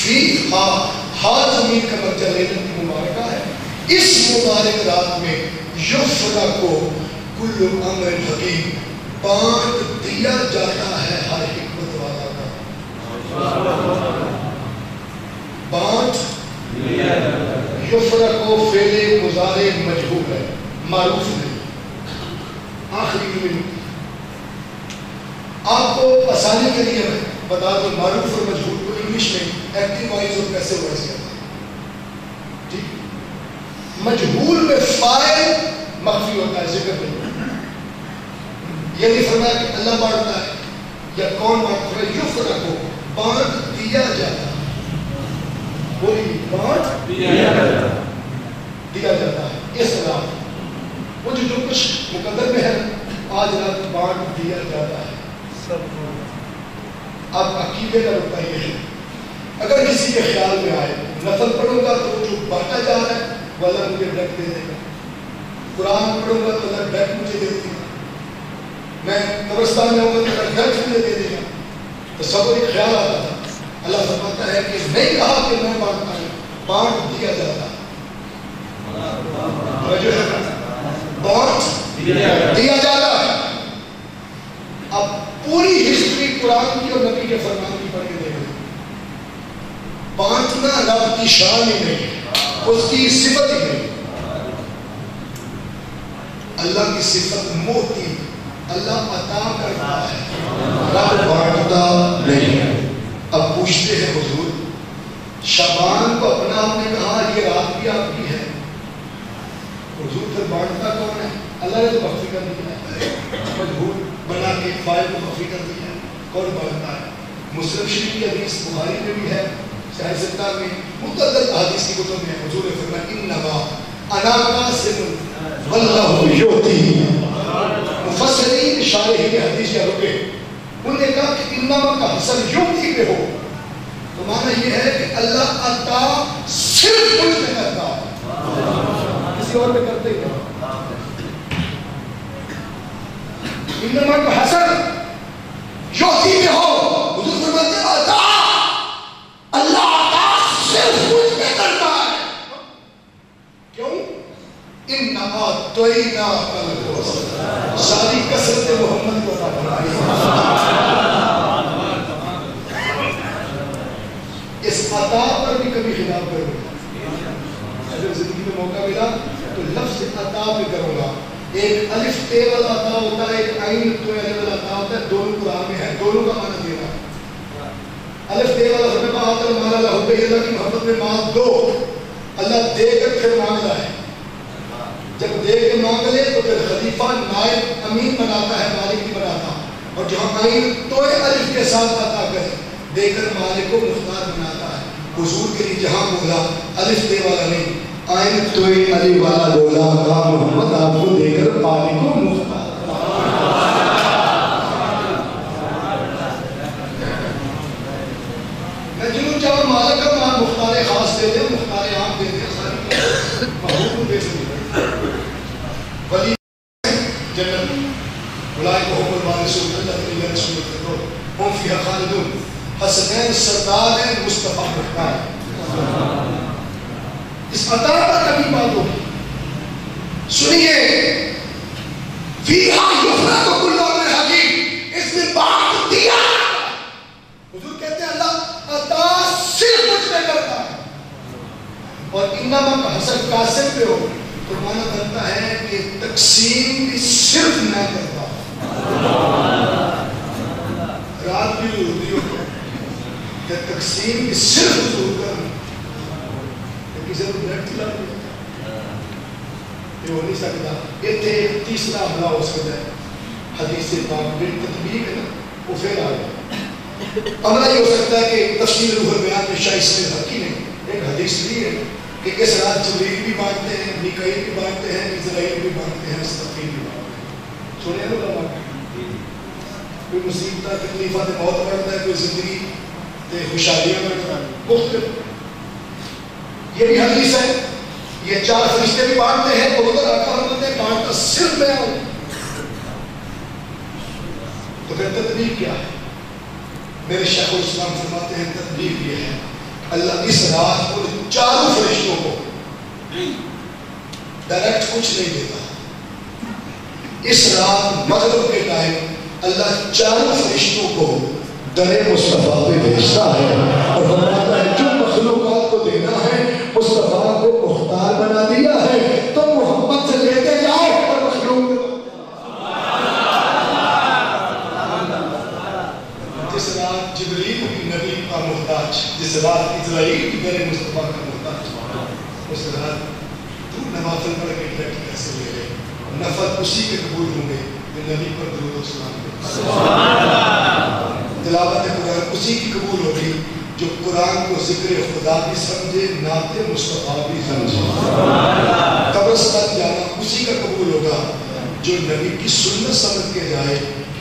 فیہا ہر زمین کا مرجع لیلت مبارکہ ہے. اس مبارک رات میں یفرق کل امر حکیم بانٹ دیا جاتا ہے ہر حکمت والا کا. بانٹ یفرق فعل مضارع مجہول ہے، معروف نہیں. آخری میں آپ کو آسانی کے لیے میں بتا دوں معروف اور مجہول کو انگلش میں ایکٹیو وائز اور پیسے وائز کہتے ہیں. ٹھیک، مجہول میں فاعل مخفی ہوتا ہے، ذکر نہیں. یہ نہیں فرمایا کہ اللہ بانٹتا ہے یا کون بانٹتا ہے. یفرق کو بانٹ دیا جاتا ہے. بولی بانٹ دیا جاتا ہے. اس طرح وہ جو کچھ مقدر میں ہے آج رات بانٹ دیا جاتا ہے. اب عقیدے کا نقطہ یہ ہے، اگر کسی کے خیال میں آئے نفل پڑھوں گا تو جو بانٹا جا رہا ہے وہ اللہ مجھے ڈیک دے دے گا، قرآن پڑھوں گا تو اللہ ڈیک مجھے دے دے گا، میں قبرستان میں ہوں گا تو اللہ ڈیک مجھے دے دے گا. تو سب کو ایک خیال آتا تھا. اللہ فرماتا ہے کہ نہیں کہا کہ میں بانٹتا ہوں، بانٹ دیا جاتا ہے. بانٹ دیا جاتا ہے. اب پوری ہسٹری قرآن کی اور نبی کے فرمان کی پڑھ کے دیکھیں. بانٹنا رب کی شان ہی نہیں، اس کی صفت ہی نہیں. اللہ کی صفت موتی، اللہ عطا کرتا ہے، رب بانٹتا نہیں. اب پوچھتے ہیں حضور شعبان کو اپنا آپ نے کہا یہ رات بھی آپ کی ہے، حضور پھر بانٹتا کون ہے؟ اللہ نے تو مخفی کر دیا ہے، مجہول بنا کے فائل کو مخفی کر دیا ہے. کون بانٹتا ہے؟ مسلم شریف کی حدیث بخاری میں بھی ہے، صحیح ستہ میں متعدد احادیث کی کتب میں حضور نے فرمایا انما انا قاسم واللہ یؤتی. مفسرین شارحین حدیث کے رکے انہوں نے کہا کہ انما کا حصر یؤتی پہ ہو تو معنی یہ ہے کہ اللہ عطا صرف مجھ میں کرتا ہے، کسی اور میں کرتے ہی نہیں. انما کا حصر یؤتی پہ ہو، حضور فرماتے ہیں عطا اللہ عطا صرف مجھ میں کرتا ہے. کیوں؟ انما توینا الکوثر، ساری کثرت محمد کو عطا فرمائی. اس عطا پر بھی کبھی خلاف کروں گا، اگر زندگی میں موقع ملا تو لفظ عطا پہ کروں گا. ایک الف تے والا عطا ہوتا ہے، ایک عین تو والا عطا ہوتا ہے، دونوں قرآن میں ہے، دونوں کا معنی دینا. الف تے والا ہمیں بات ہے مالا اللہ حب اللہ کی محبت میں مال دو، اللہ دے کر پھر مانگ رہا ہے. جب دے کے مانگ لے تو پھر خلیفہ نائب امین بناتا ہے، مالک نہیں بناتا. اور جہاں عین تو الف کے ساتھ عطا کرے دے کر مالک کو مختار بناتا ہے. حضور کے لیے جہاں بولا الف تے والا نہیں، عین تو الف والا بولا کہا محمد آپ کو دے کر مالک کو مختار. میں جنوں چاہوں مالک کا مان مختار خاص دے دے، مختار عام دے دے، ساری محبوب کو دے سکتے. ولی جنت اولئک هم الوارثون الذین یرثون الفردوس هم فیہا خالدون. حسنین سردار ہیں، مصطفیٰ مختار. اس عطا پر کبھی بات ہوگی. سنیے فیہا یفرق کل امر حکیم، اس میں بانٹ دیا. حضور کہتے ہیں اللہ عطا صرف مجھ میں کرتا ہے. اور انما کا حسن قاسم پہ ہو تو مانا کرتا ہے کہ تقسیم بھی صرف میں کرتا ہوں. رات بھی ہوتی ہو کہ تقسیم بھی صرف حضور کروں. کسی کو بلیٹ کھلا دیا یہ ہو نہیں سکتا. یہ تھے ایک تیسرا حملہ ہو سکتا ہے. حدیث پاک بن تطبیق ہے نا وہ پھر آ گیا. عملہ یہ ہو سکتا ہے کہ تفسیر روح البیان میں شاہ اس میں حقی نہیں ایک حدیث لی ہے کہ اس رات جبریل بھی بانٹتے ہیں، میکائیل بھی بانٹتے ہیں، اسرائیل بھی بانٹتے ہیں، اسرافیل بھی بانٹتے ہیں. سنے ہیں نا بات؟ کوئی مصیبت تکلیفات موت بڑھتا ہے، کوئی زندگی تے خوشحالیاں بڑھتا ہے، مختلف. یہ بھی حدیث ہے. یہ چار فرشتے بھی بانٹتے ہیں اور ادھر آقا فرماتے ہیں بانٹتا صرف میں ہوں. تو پھر تدبیر کیا ہے؟ میرے شیخ الاسلام فرماتے ہیں تدبیر یہ ہے اللہ اس رات کو چاروں فرشتوں کو ڈائریکٹ کچھ نہیں دیتا. اس رات مغرب کے ٹائم اللہ چاروں فرشتوں کو در مصطفیٰ پہ بھیجتا ہے اور فرماتا ہے جو مخلوقات کو دینا ہے مصطفیٰ کو مختار بنا دیا ہے تو محمد سے لیتے جاؤ اور مخلوق جس رات جبریل بھی نبی کا محتاج، جس رات اسرائیل بھی در مصطفیٰ کا محتاج، اس رات تو نوافل پڑھ کے کیسے لے لے؟ نفل اسی کے قبول ہوں گے جو نبی پر درود و سلام دے. تلاوت قرآن اسی کی قبول ہوگی جو قرآن کو ذکر خدا بھی سمجھے، نعت مصطفیٰ بھی سمجھے. قبرستان جانا اسی کا قبول ہوگا جو نبی کی سنت سمجھ کے جائے.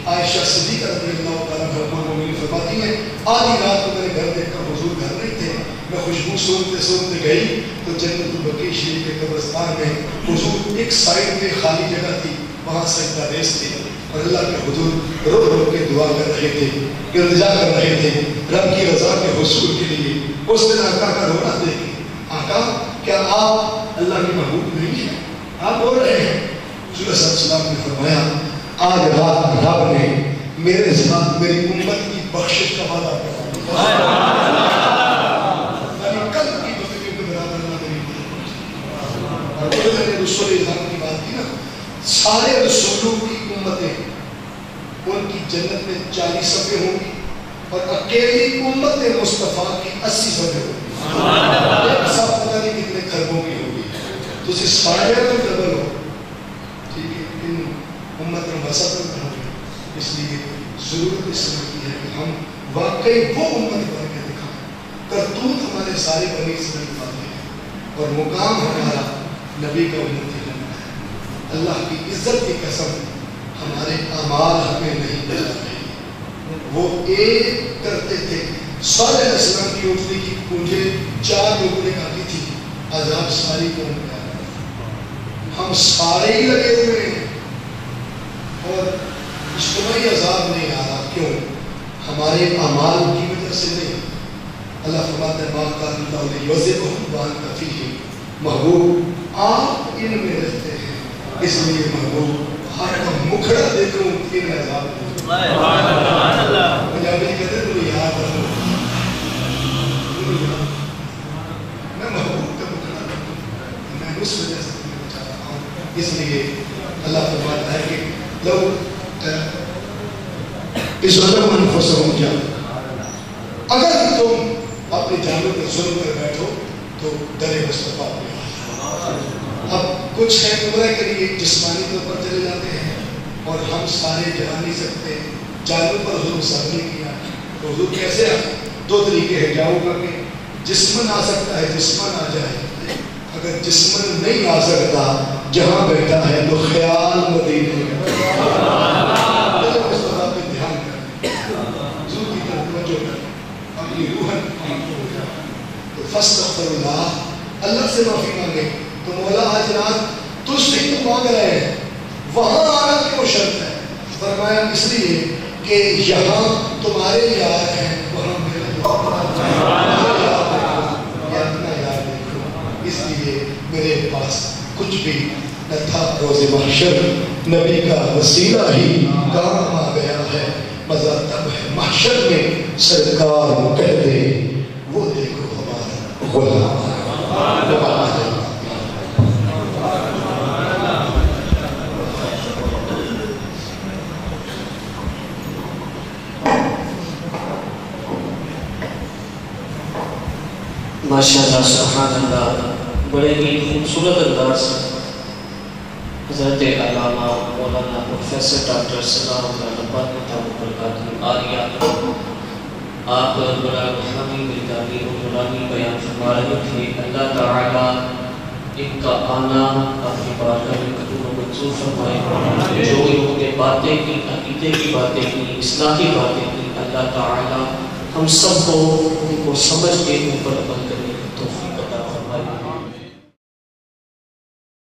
عائشہ صدیقہ رضی اللہ تعالیٰ عنہا فرماتی ہیں آدھی رات کو میرے گھر دیکھ کر حضور گھر نہیں تھے، میں خوشبو سونتے سونتے گئی تو جنت البقیع شریف کے قبرستان میں حضور ایک سائڈ پہ خالی جگہ تھی، وہاں سجدہ ریز تھی اور اللہ کے حضور رو رو کے دعا کر رہے تھے، التجا کر رہے تھے رب کی رضا کے حصول کے لیے. اس دن آقا کا رونا دیکھیں. آقا کیا آپ اللہ کی محبوب نہیں ہیں؟ آپ بول رہے ہیں. حضور صلی اللہ علیہ وسلم نے فرمایا آج رات رب نے میرے ساتھ میری امت کی بخشش کا وعدہ کیا. کل کی بکریوں کے برابر نہ میری اور میں نے رسول اعظم کی بات کی نا، سارے رسولوں کی امتیں ان کی جنت میں 40 صفحے ہوں گی اور اکیلی امت مصطفیٰ کی 80 صفحے ہوں گی. ایک صف پتہ نہیں کتنے خربوں کی ہوگی. تو اسے سارے تو ڈبل ہو. ٹھیک ہے، ان امت میں وسط میں ہوں گے. اس لیے ضرورت اس طرح کی ہے کہ ہم واقعی وہ امت بن کے دکھائیں. کرتوت ہمارے سارے بنی اسرائیل والے ہیں اور مقام ہمارا نبی کا امتی بننا ہے. اللہ کی عزت کی قسم ہمارے اعمال ہمیں نہیں ملا رہے. وہ ایک کرتے تھے. صالح علیہ السلام کی اٹھنے کی پونجے 4 لوگوں نے کاٹی تھی، عذاب ساری قوم کا. ہم سارے ہی لگے ہوئے ہیں اور اجتماعی عذاب نہیں آ رہا. کیوں؟ ہمارے اعمال کی وجہ سے نہیں. اللہ فرماتا ہے مَا كَانَ اللَّهُ لِيُعَذِّبَهُمْ وَأَنْتَ فِيهِمْ. محبوب آپ ان میں رہتے ہیں، اس لیے محبوب ہر کا مکھڑا دیکھوں ان عذاب کو. پنجابی کہتے ہیں تو یاد رکھو میں محبوب کا مکھڑا دیکھوں، میں اس وجہ سے تمہیں بچا رہا ہوں. اس لیے اللہ فرماتا ہے کہ لو اس وقت انفسهم کیا اگر تم اپنی جانوں پر ظلم کر بیٹھو تو در مصطفیٰ پہ. اب کچھ ہے عمرہ کے لیے جسمانی طور پر چلے جاتے ہیں اور ہم سارے جا نہیں سکتے، جانوں پر ظلم سر نہیں کیا. تو حضور کیسے آئے؟ 2 طریقے ہیں جاؤ کر کے. جسمن آ سکتا ہے، جسمن آ جائے. اگر جسمن نہیں آ سکتا جہاں بیٹھا ہے تو خیال مدینے مصطفیٰ پہ دھیان کر، حضور کی طرف توجہ کر، اپنی روحن تو فاستغفر اللہ، اللہ سے معافی مانگے. تو مولا آج رات تجھ سے تو مانگ رہے ہیں، وہاں آنا کیوں شرط ہے؟ فرمایا اس لیے کہ یہاں تمہارے یار ہیں، وہاں میرے یار دیکھو. اس لیے میرے پاس کچھ بھی نہ تھا. روز محشر نبی کا وسیلہ ہی کام آ گیا ہے. مزہ تب ہے محشر میں سرکار کہتے وہ دیکھو ہمارا غلام. ماشاءاللہ سبحان اللہ. بڑے ہی خوبصورت انداز حضرت علامہ مولانا پروفیسر ڈاکٹر ثناء اللہ ربانی عالیہ آپ بڑا روحانی مردانی اور نورانی بیان فرما رہے تھے. اللہ تعالیٰ ان کا آنا اپنی بارگاہ میں قبول و منظور فرمائے. جو انہوں نے باتیں کی، عقیدے کی باتیں کی، اصلاحی باتیں کی، اللہ تعالیٰ ہم سب کو ان کو سمجھ کے اوپر عمل کرنے